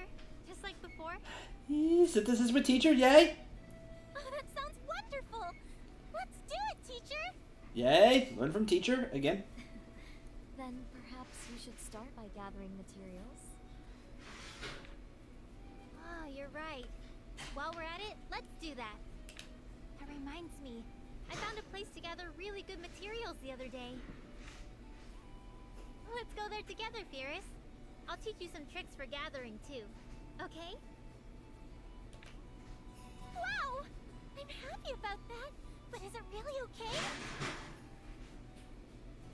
Just like before? Synthesis with teacher, yay! Oh, that sounds wonderful! Let's do it, teacher! Yay! Learn from teacher, again. Then perhaps you should start by gathering materials. Oh, you're right. While we're at it, let's do that. That reminds me. I found a place to gather really good materials the other day. Let's go there together, Firis. I'll teach you some tricks for gathering, too. Okay? Wow! I'm happy about that, but is it really okay?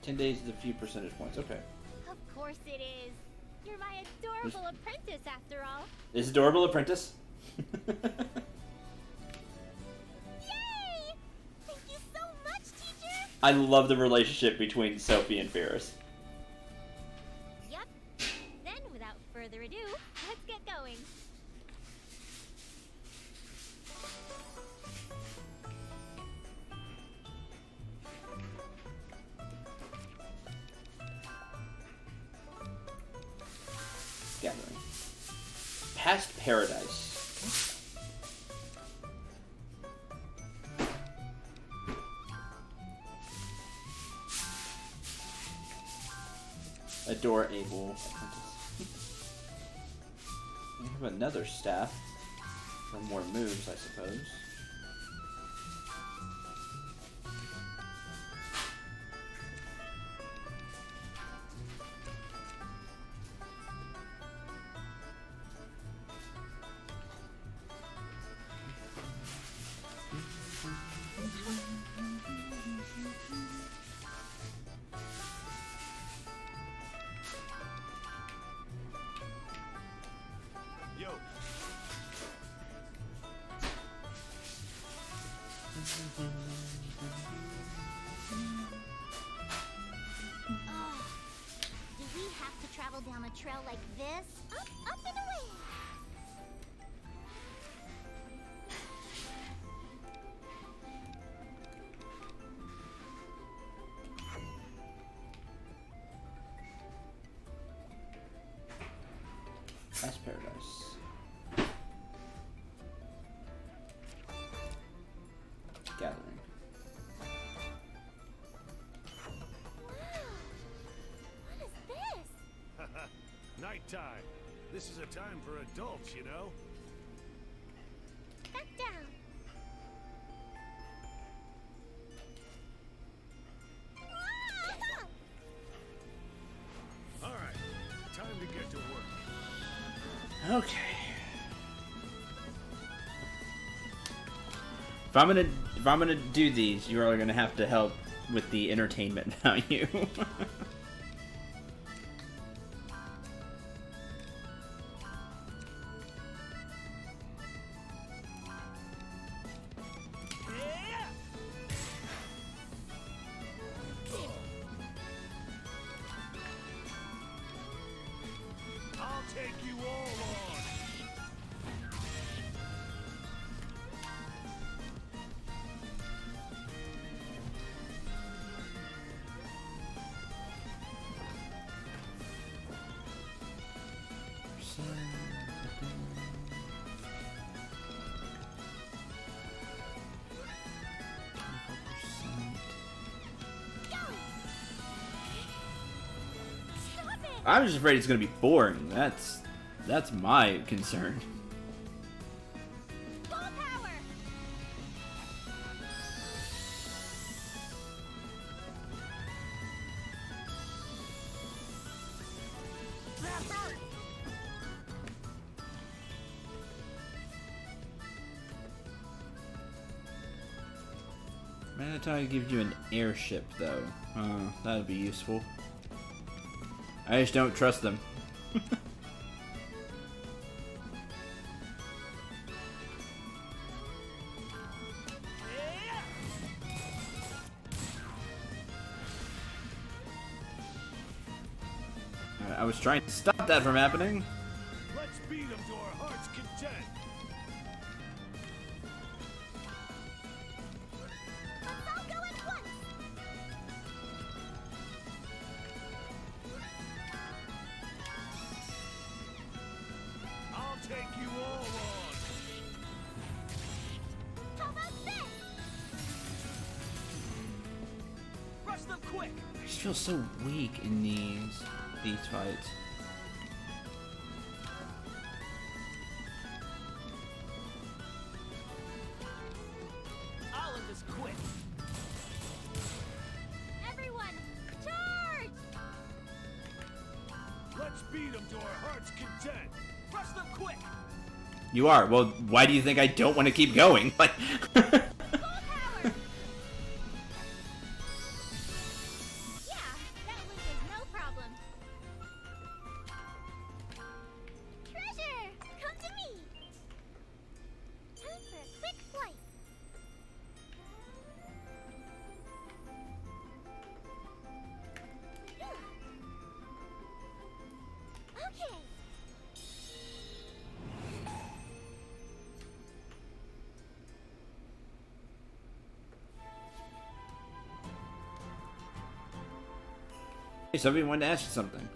10 days is a few percentage points, okay. Of course it is. You're my adorable apprentice, after all. Is Adorable Apprentice? Thank you so much, teacher! I love the relationship between Sophie and Firis. Yep. Then, without further ado, let's get going. Gathering. Past Paradise. Adorable. We have another staff for more moves, I suppose. Yo. Do we have to travel down a trail like this? Up and away! Past Paradise. Gathering. What is this? Nighttime. This is a time for adults, you know? Back down. Ah! All right. Time to get to work. Okay. If I'm gonna do these, you are gonna have to help with the entertainment value. I'll take you all on. I'm just afraid it's gonna be boring. That's my concern. Full power! Manatee gives you an airship, though. That'd be useful. I just don't trust them. I was trying to stop that from happening. Let's beat them to our heart's content. Let's all go at once! I'll take you all on. How about this? Rush them quick! I just feel so weak in these fights. I'll end this quick! Everyone, charge! Let's beat them to our heart's content. Rush them quick! You are. Well, why do you think I don't want to keep going? Like, Full power! Yeah, that loop is no problem. Treasure, come to me! Hey, somebody wanted to ask you something.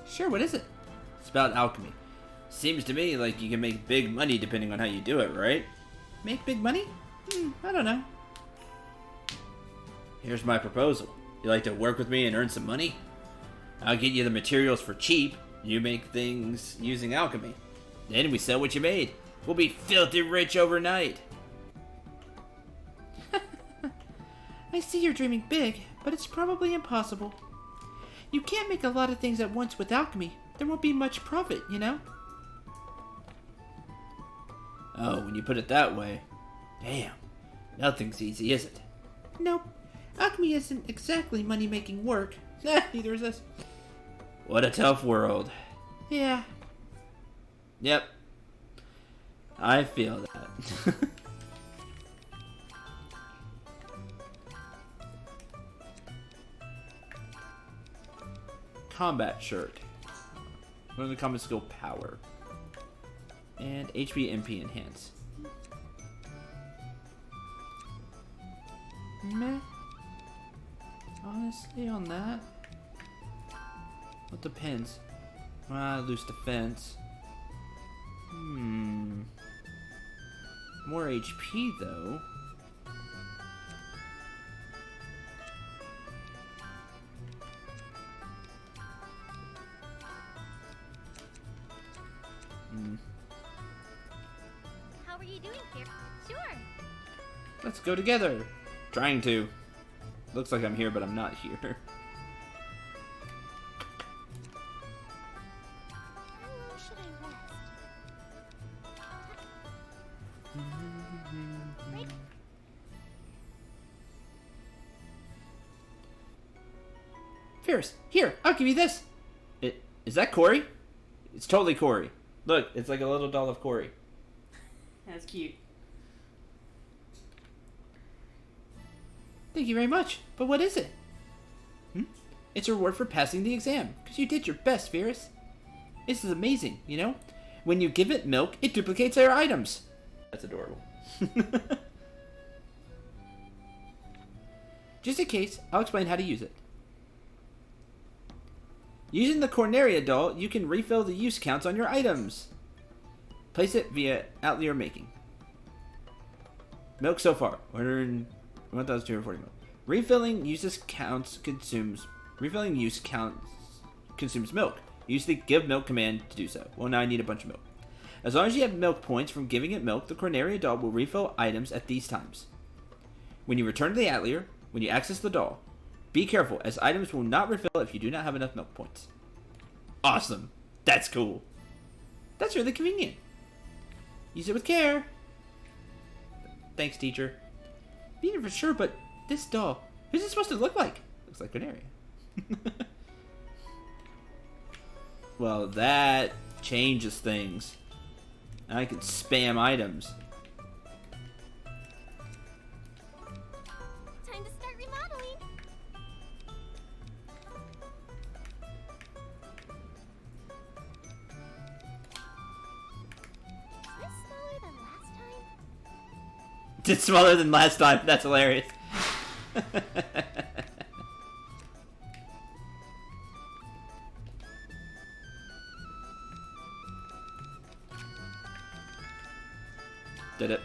Sure, what is it? It's about alchemy. Seems to me like you can make big money depending on how you do it, right? Make big money? I don't know. Here's my proposal. You like to work with me and earn some money? I'll get you the materials for cheap. You make things using alchemy. Then we sell what you made. We'll be filthy rich overnight. I see you're dreaming big, but it's probably impossible. You can't make a lot of things at once with alchemy. There won't be much profit, you know? Oh, when you put it that way. Damn. Nothing's easy, is it? Nope. Alchemy isn't exactly money-making work. Neither is this. What a tough world. Yeah. Yep. I feel that. Combat shirt. Learn the combat skill power. And HP MP enhance. Meh. Honestly, on that, What depends? Loose defense. More HP though. How are you doing, Firis? Sure. Let's go together. Trying to. Looks like I'm here, but I'm not here. How long should I rest? Firis, here, I'll give you this. Is that Corey? It's totally Corey. Look, it's like a little doll of Corey. That's cute. thank you very much. But what is it? It's a reward for passing the exam, because you did your best, Firis. This is amazing, you know? When you give it milk, it duplicates our items. That's adorable. Just in case, I'll explain how to use it. Using the Corneria doll, you can refill the use counts on your items. Place it via Atelier making. Milk so far, 1,240 milk. Refilling use counts consumes milk. Use the give milk command to do so. Well, now I need a bunch of milk. As long as you have milk points from giving it milk, the Corneria doll will refill items at these times. When you return to the Atelier, when you access the doll, be careful, as items will not refill if you do not have enough milk points. Awesome. That's cool. That's really convenient. Use it with care. Thanks, teacher. Being for sure, but this doll, who's it supposed to look like? Looks like Corneria. Well, that changes things. Now I can spam items. Time to start remodeling. Is this smaller than last time? It's smaller than last time. That's hilarious. Did it.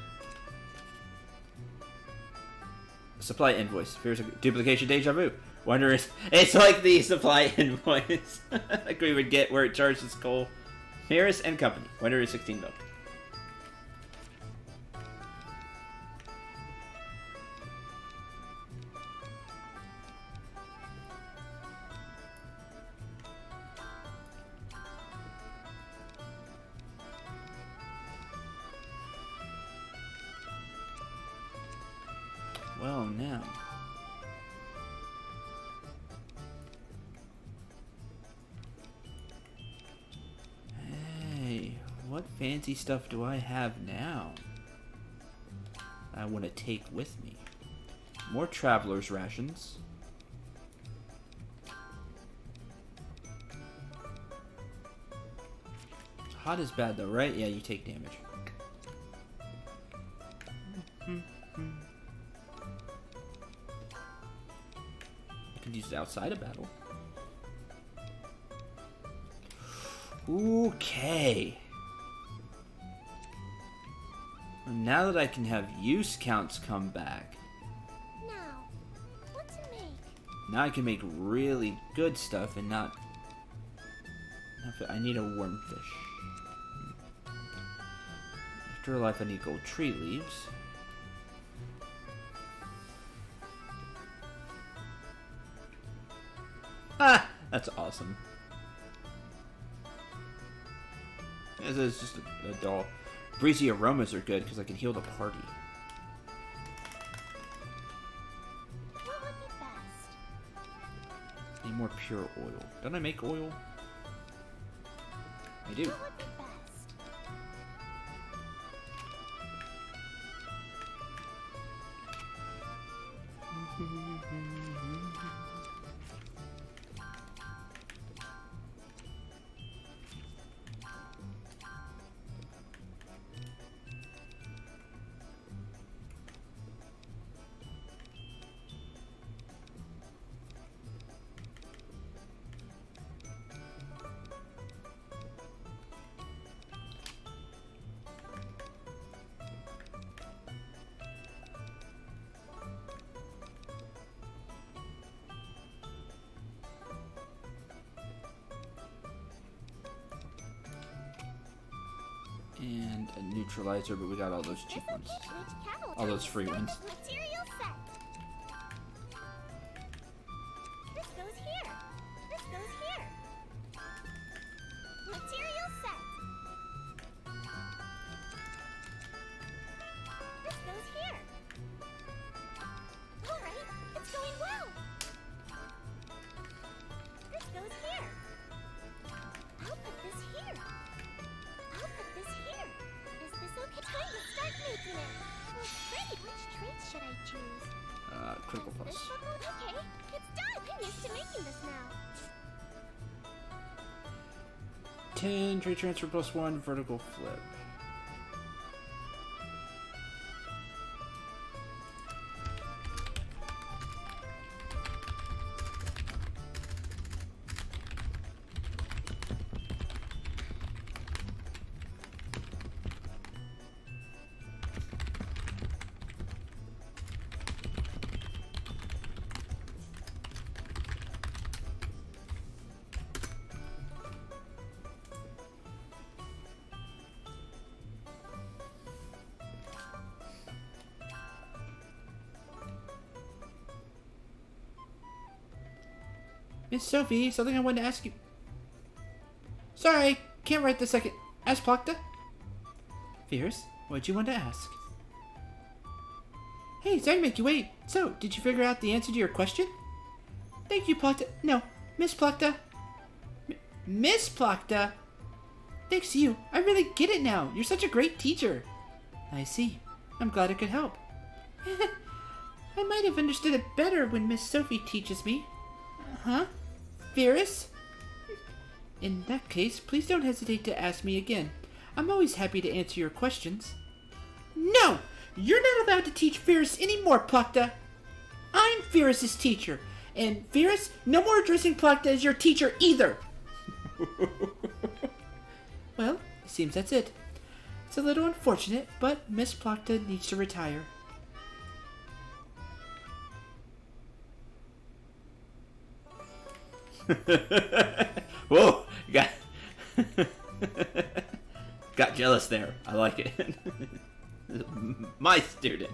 Supply invoice. Here's a duplication deja vu. Wonder if it's like the supply invoice like we would get where it charges coal. Firis and company. Wonder is 16 milk. Well, now. Hey, what fancy stuff do I have now I want to take with me? More traveler's rations. Hot is bad though, right? Yeah, you take damage. could use it outside of battle. Okay. Now that I can have use counts come back, Now, what to make? now I can make really good stuff and not... I need a wormfish. Afterlife, I need gold tree leaves. Ah! That's awesome. This is just a doll. Breezy aromas are good because I can heal the party. What would be best? Need more pure oil. Don't I make oil? I do. What would be best? And a neutralizer, but we got all those cheap ones. All those free ones. Material set. This goes here. This goes here. Material set. This goes here. All right, it's going well. This goes here. I'll put this here. I'll put this here. Is this okay? Time to start making it. Oh, great. Which traits should I choose? Critical Does plus. this look okay? It's done. I'm used to making this now. 10, trade transfer plus 1, vertical flip. Miss Sophie, something I wanted to ask you. Sorry, can't write this second. Ask Plakta. Firis, what'd you want to ask? Hey, sorry to make you wait. So, did you figure out the answer to your question? Thank you, Plakta. No, Miss Plakta. Miss Plakta? Thanks to you, I really get it now. You're such a great teacher. I see. I'm glad I could help. I might have understood it better when Miss Sophie teaches me. Huh? Firis? In that case, please don't hesitate to ask me again. I'm always happy to answer your questions. No! You're not allowed to teach Firis anymore, Plakta! I'm Firis' teacher, and Firis, no more addressing Plakta as your teacher either! Well, it seems that's it. It's a little unfortunate, but Miss Plakta needs to retire. Whoa! Got got jealous there. I like it. My student.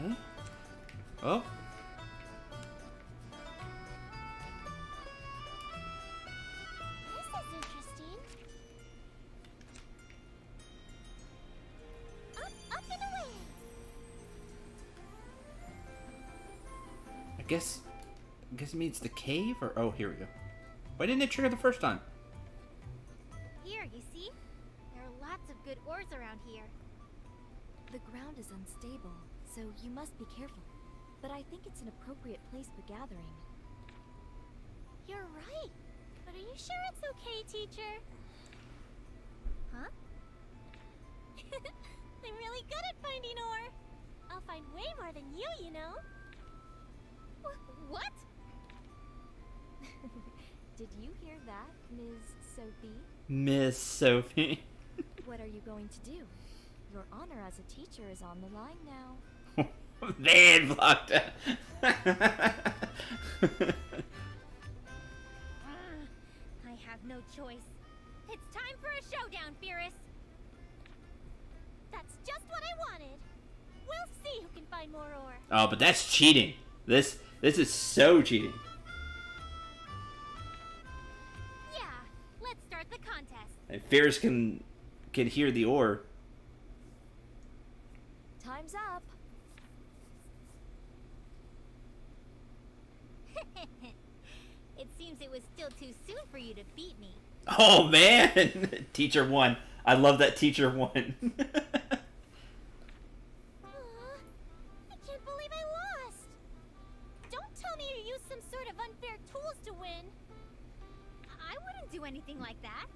Okay. Oh. This is interesting. Up and away. I guess it means the cave, or oh, here we go. Why didn't it trigger the first time? Here, you see? There are lots of good ores around here. The ground is unstable, so you must be careful. But I think it's an appropriate place for gathering. You're right. But are you sure it's okay, teacher? Huh? I'm really good at finding ore. I'll find way more than you know. What? Did you hear that, Ms. Sophie? Miss Sophie. What are you going to do? Your honor as a teacher is on the line now. Man, blocked it. I have no choice. It's time for a showdown, Firis. That's just what I wanted. We'll see who can find more ore. Oh, but that's cheating. This is so cheating. Yeah, let's start the contest. And Firis can hear the ore. Time's up. It seems it was still too soon for you to beat me. Oh man, teacher won. I love that teacher won. Aw, I can't believe I lost. Don't tell me you used some sort of unfair tools to win. I wouldn't do anything like that.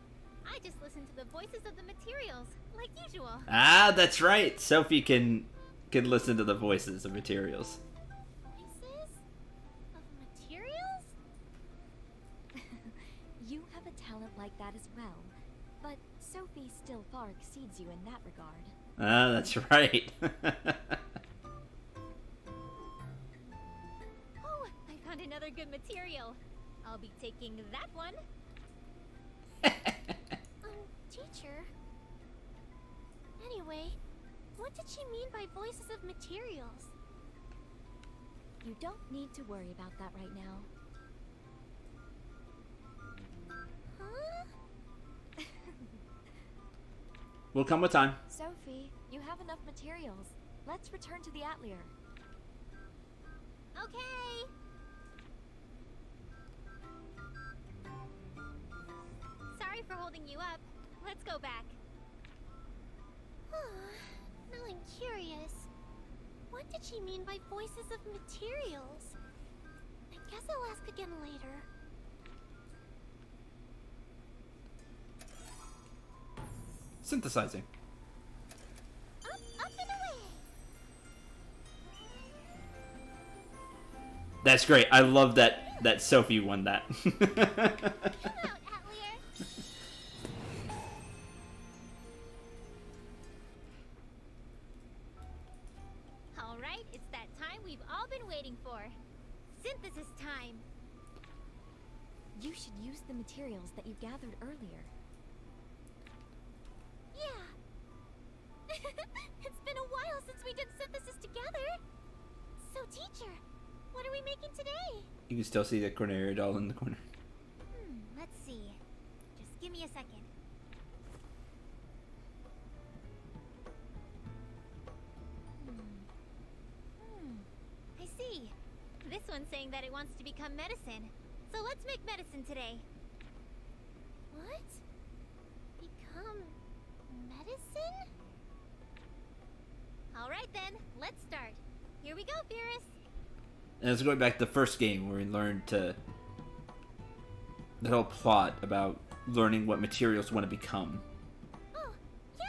I just listen to the voices of the materials, like usual. Ah, that's right. Sophie can listen to the voices of materials. Voices? Of materials? You have a talent like that as well. But Sophie still far exceeds you in that regard. Ah, that's right. Oh, I found another good material. I'll be taking that one. Teacher. Anyway, what did she mean by voices of materials? You don't need to worry about that right now. Huh? Will come with time. Sophie, you have enough materials. Let's return to the Atelier. Okay. Sorry for holding you up. Let's go back. Now I'm curious. What did she mean by voices of materials? I guess I'll ask again later. Synthesizing. Up and away. That's great. I love that Sophie won that. Come out, Atelier. All right, it's that time we've all been waiting for. Synthesis time. You should use the materials that you gathered earlier. Yeah. It's been a while since we did synthesis together. So, teacher, what are we making today? You can still see the Cornelia doll in the corner. Let's see. Just give me a second. I see. This one's saying that it wants to become medicine. So let's make medicine today. What? Become medicine? All right then, let's start. Here we go, Firis. And it's going back to the first game where we learned the whole plot about learning what materials want to become. Oh, yeah.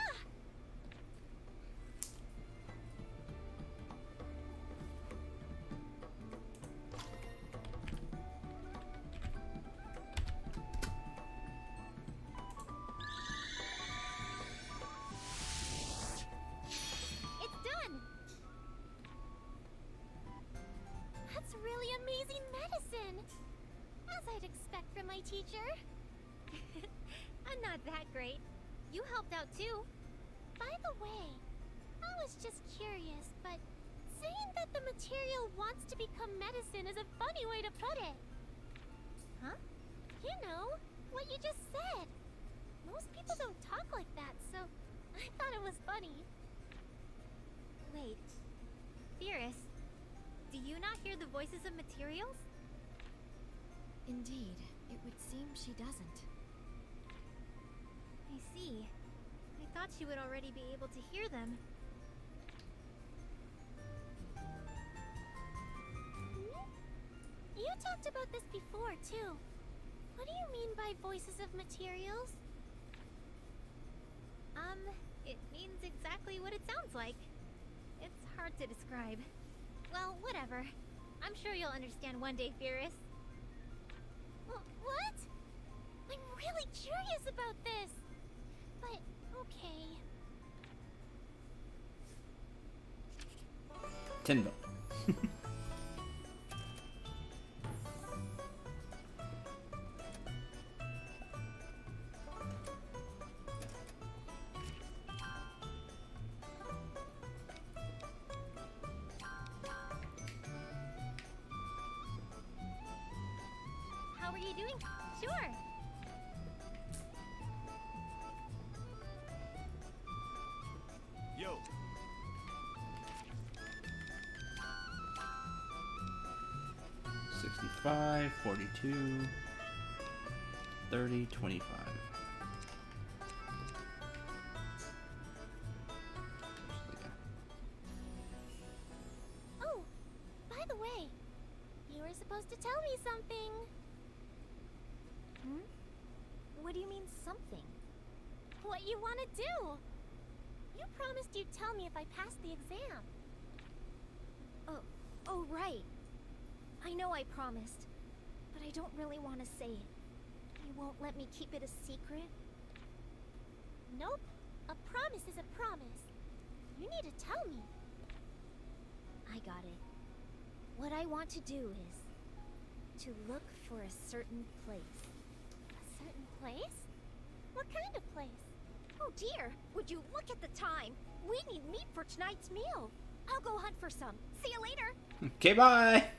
It's done. That's really amazing medicine. As I'd expect from my teacher. I'm not that great. You helped out too. By the way, I was just curious, but Saying that the material wants to become medicine is a funny way to put it. Huh? You know, what you just said. Most people don't talk like that, so I thought it was funny. Wait. Firis, do you not hear the voices of materials? Indeed, it would seem she doesn't. I see. I thought she would already be able to hear them. You talked about this before, too. What do you mean by voices of materials? It means exactly what it sounds like. It's hard to describe. Well, whatever. I'm sure you'll understand one day, Firis. What? I'm really curious about this. But, okay. Cendril. How are you doing? Sure. Yo. $65, $42, $30, $25. Oh, by the way, you were supposed to tell me something. What do you mean, something? What you want to do. You promised you'd tell me if I passed the exam. Oh, right. I know I promised, but I don't really want to say it. You won't let me keep it a secret? Nope. A promise is a promise. You need to tell me. I got it. What I want to do is to look for a certain place. A certain place? What kind of place? Oh dear, would you look at the time? We need meat for tonight's meal. I'll go hunt for some. See you later. Okay, bye.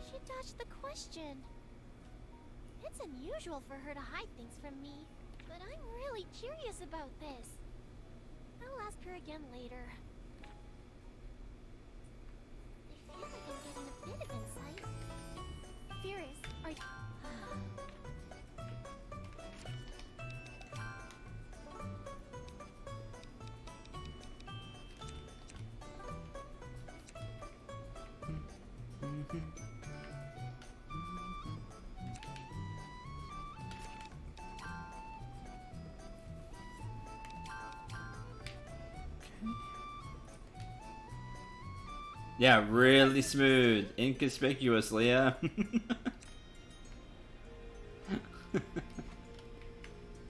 She dodged the question. It's unusual for her to hide things from me, but I'm really curious about this. I'll ask her again later. I feel like I'm getting a bit of insight. Firis, are you... Yeah, really smooth. Inconspicuously, yeah.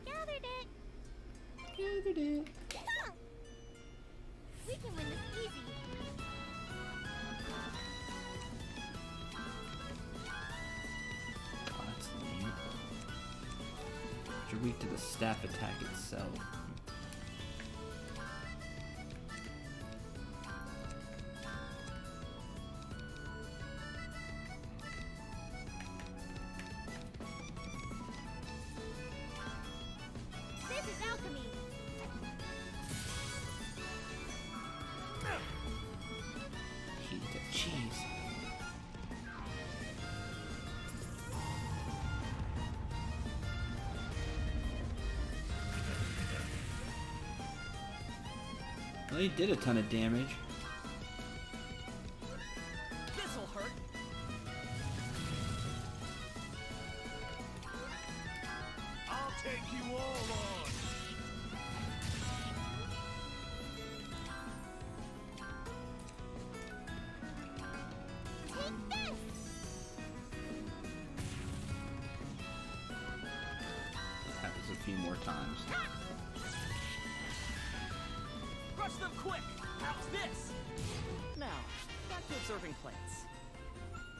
Gathered it! Gathered it. We can win this easy. Oh, that's lame. You're weak to the staff attack itself. This is alchemy. Heat the cheese. Well, he did a ton of damage. This'll hurt. I'll take you all on. Take this! Happens a few more times. Crush them quick. How's this? Now, back to observing plants.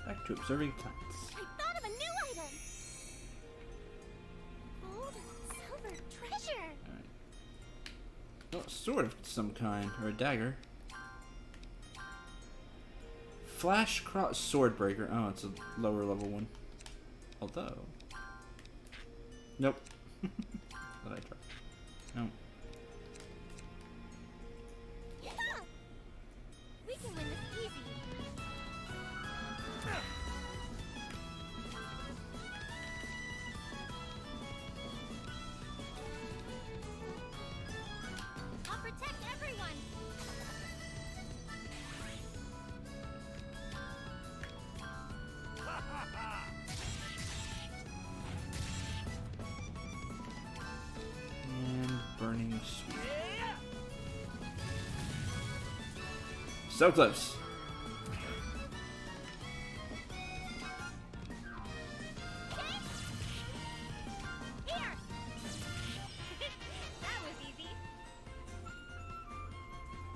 Back to observing plants. I thought of a new item! Gold, silver, treasure! Alright. Oh, sword of some kind, or a dagger. Flash cross sword breaker. Oh, it's a lower level one. Although, nope. Thought I tried. No. Yeah! We can win this easy. I'll protect everyone. And burning sweet. So close. Here! That was easy.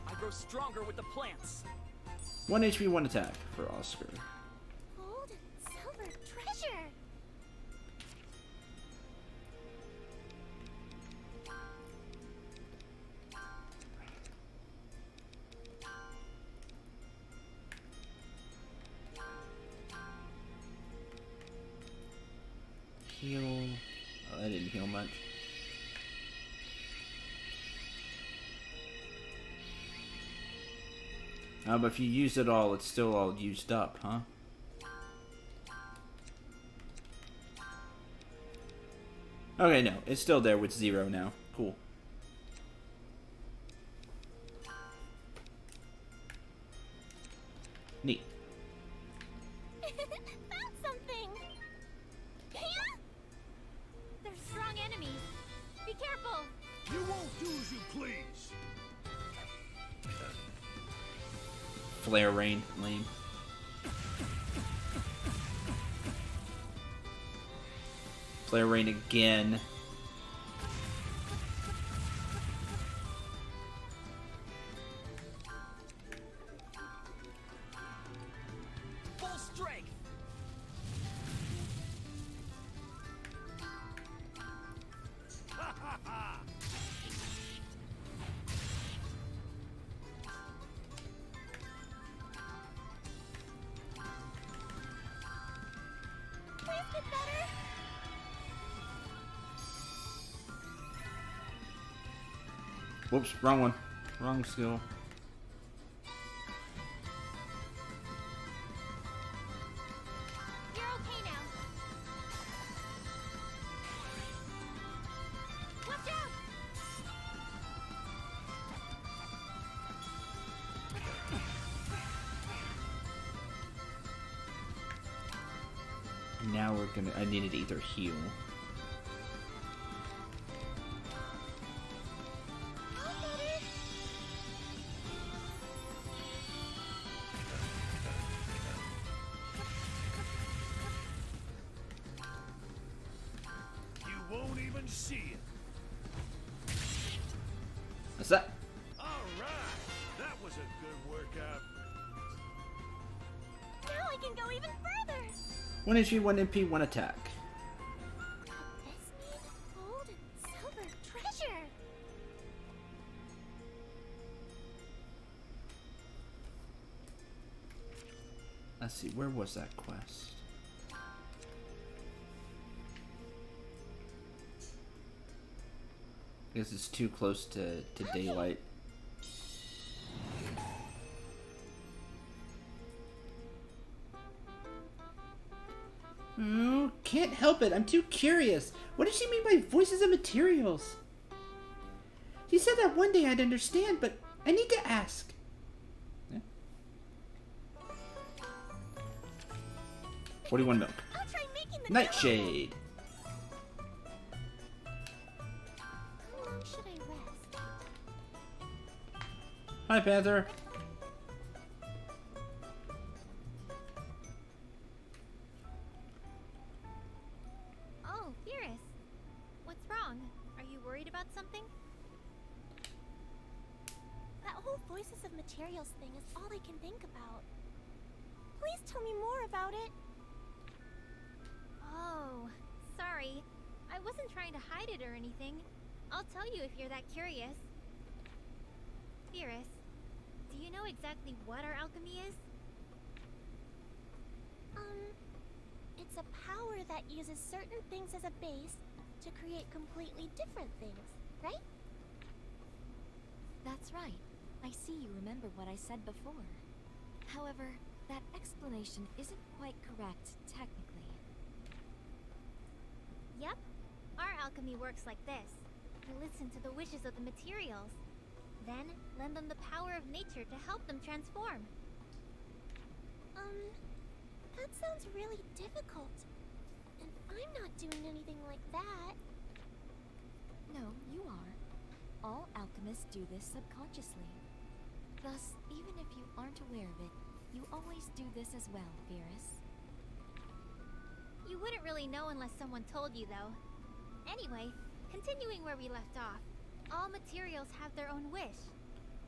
I grow stronger with the plants. 1 HP, 1 attack for Oscar. Gold and silver treasure. Heal. Oh, that didn't heal much. But if you use it all, it's still all used up, huh? Okay, no, it's still there with 0 now. Cool. Neat. Found something. Yeah? They're strong enemies. Be careful. You won't do as you please. Flare rain, lame. Flare rain again. Full strength. Please get better. Whoops, wrong one. Wrong skill. You're okay now. Watch out! Now we're gonna. I needed to either heal. You won't even see it. What's that? All right. That was a good workout. Now I can go even further. 1 HP, 1 MP, 1 attack. This means gold and silver treasure. Let's see, where was that quest? I guess it's too close to daylight. Oh, can't help it. I'm too curious. What does she mean by voices and materials? She said that one day I'd understand, but I need to ask. Yeah. 41 milk. I'll try making the Nightshade. How long should I rest? Hi, Panther. Oh, Firis. What's wrong? Are you worried about something? That whole voices of materials thing is all I can think about. Please tell me more about it. Oh, sorry. I wasn't trying to hide it or anything. I'll tell you if you're that curious. Firis, do you know exactly what our alchemy is? It's a power that uses certain things as a base to create completely different things, right? That's right. I see you remember what I said before. However, that explanation isn't quite correct, technically. Yep. Our alchemy works like this. We listen to the wishes of the materials, then lend them the power of nature to help them transform. That sounds really difficult. And I'm not doing anything like that. No, you are. All alchemists do this subconsciously. Thus, even if you aren't aware of it, you always do this as well, Firis. You wouldn't really know unless someone told you, though. Anyway, continuing where we left off, all materials have their own wish.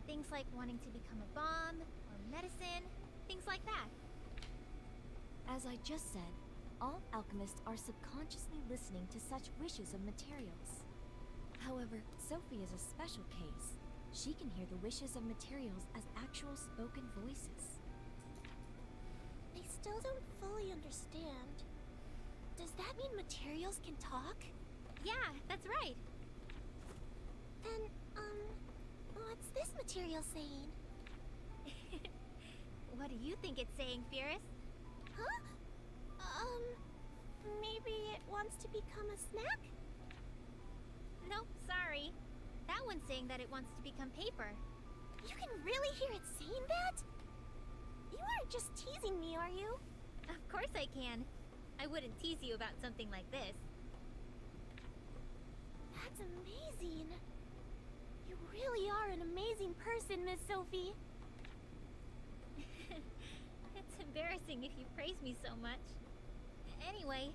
Things like wanting to become a bomb, or medicine, things like that. As I just said, all alchemists are subconsciously listening to such wishes of materials. However, Sophie is a special case. She can hear the wishes of materials as actual spoken voices. I still don't fully understand. Does that mean materials can talk? Yeah, that's right. Then, what's this material saying? What do you think it's saying, Firis? Huh? Maybe it wants to become a snack? Nope, sorry. That one's saying that it wants to become paper. You can really hear it saying that? You aren't just teasing me, are you? Of course I can. I wouldn't tease you about something like this. That's amazing. You really are an amazing person, Miss Sophie. It's embarrassing if you praise me so much. Anyway,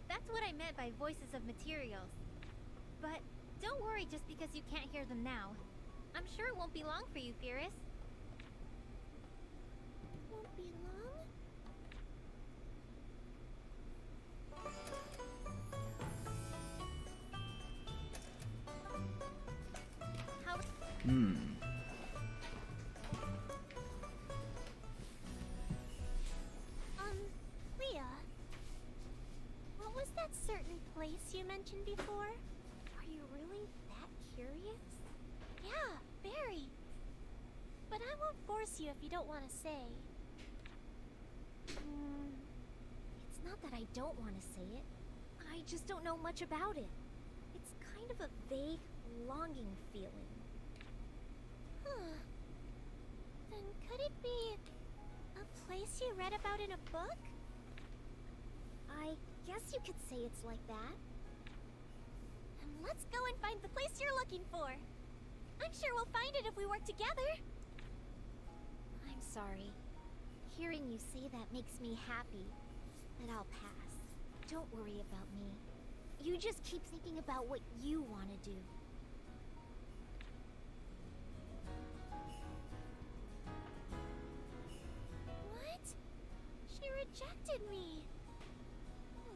that's what I meant by voices of materials. But don't worry just because you can't hear them now. I'm sure it won't be long for you, Firis. Won't be long? How... Leah. What was that certain place you mentioned before? Are you really that curious? Yeah, very. But I won't force you if you don't want to say. It's not that I don't want to say it. I just don't know much about it. It's kind of a vague, longing feeling. Huh. Then could it be a place you read about in a book? I guess you could say it's like that. Then let's go and find the place you're looking for. I'm sure we'll find it if we work together. I'm sorry. Hearing you say that makes me happy. But I'll pass. Don't worry about me. You just keep thinking about what you want to do. What? She rejected me.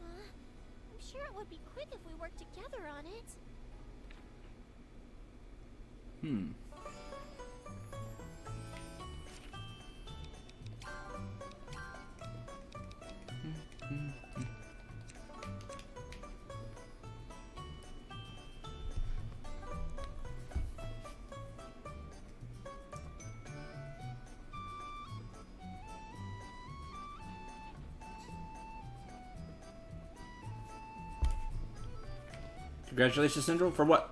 I'm sure it would be quick if we worked together on it. Congratulations, Cendril, for what?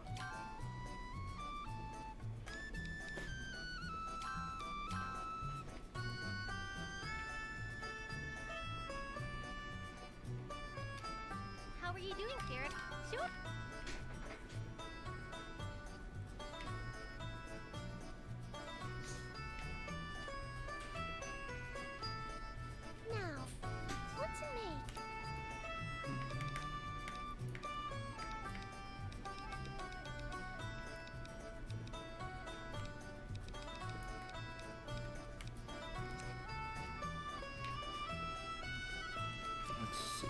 How are you doing, Firis? Sure. Now, what to make? Let's see.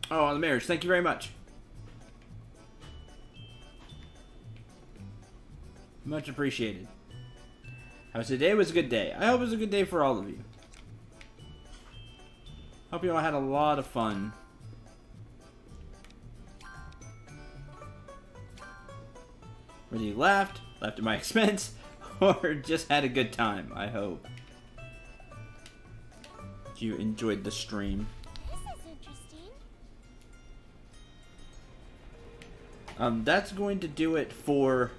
Oh, the marriage. Thank you very much. Much appreciated. How was today? Was a good day. I hope it was a good day for all of you. Hope you all had a lot of fun. Whether you laughed at my expense, or just had a good time, I hope. You enjoyed the stream. This is interesting. That's going to do it for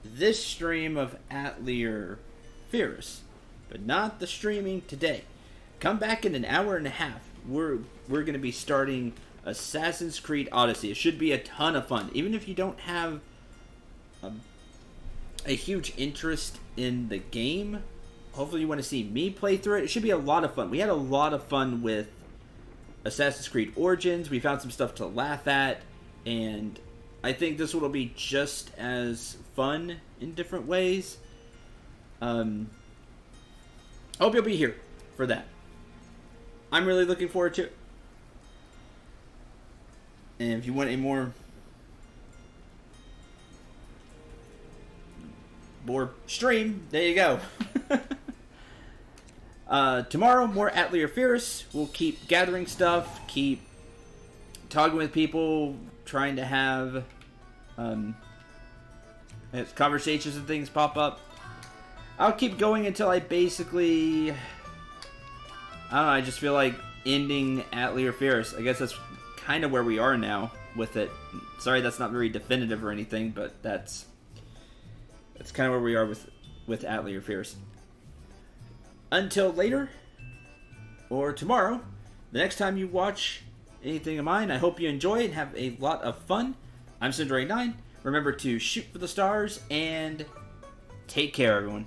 this stream of Atelier Firis, but not the streaming today. Come back in an hour and a half. We're going to be starting Assassin's Creed Odyssey. It should be a ton of fun, even if you don't have a huge interest in the game. Hopefully you want to see me play through it. It should be a lot of fun. We had a lot of fun with Assassin's Creed Origins. We found some stuff to laugh at, and I think this one will be just as fun in different ways. Hope you'll be here for that. I'm really looking forward to it. And if you want a more stream, there you go. Tomorrow, more Atelier Firis. We'll keep gathering stuff, keep talking with people, trying to have as conversations and things pop up. I'll keep going until I basically, I don't know, I just feel like ending Atelier Firis. I guess that's kind of where we are now with it. Sorry, that's not very definitive or anything, but that's kind of where we are with Atelier Firis. Until later, or tomorrow, the next time you watch anything of mine, I hope you enjoy and have a lot of fun. I'm Cendril 9. Remember to shoot for the stars and take care, everyone.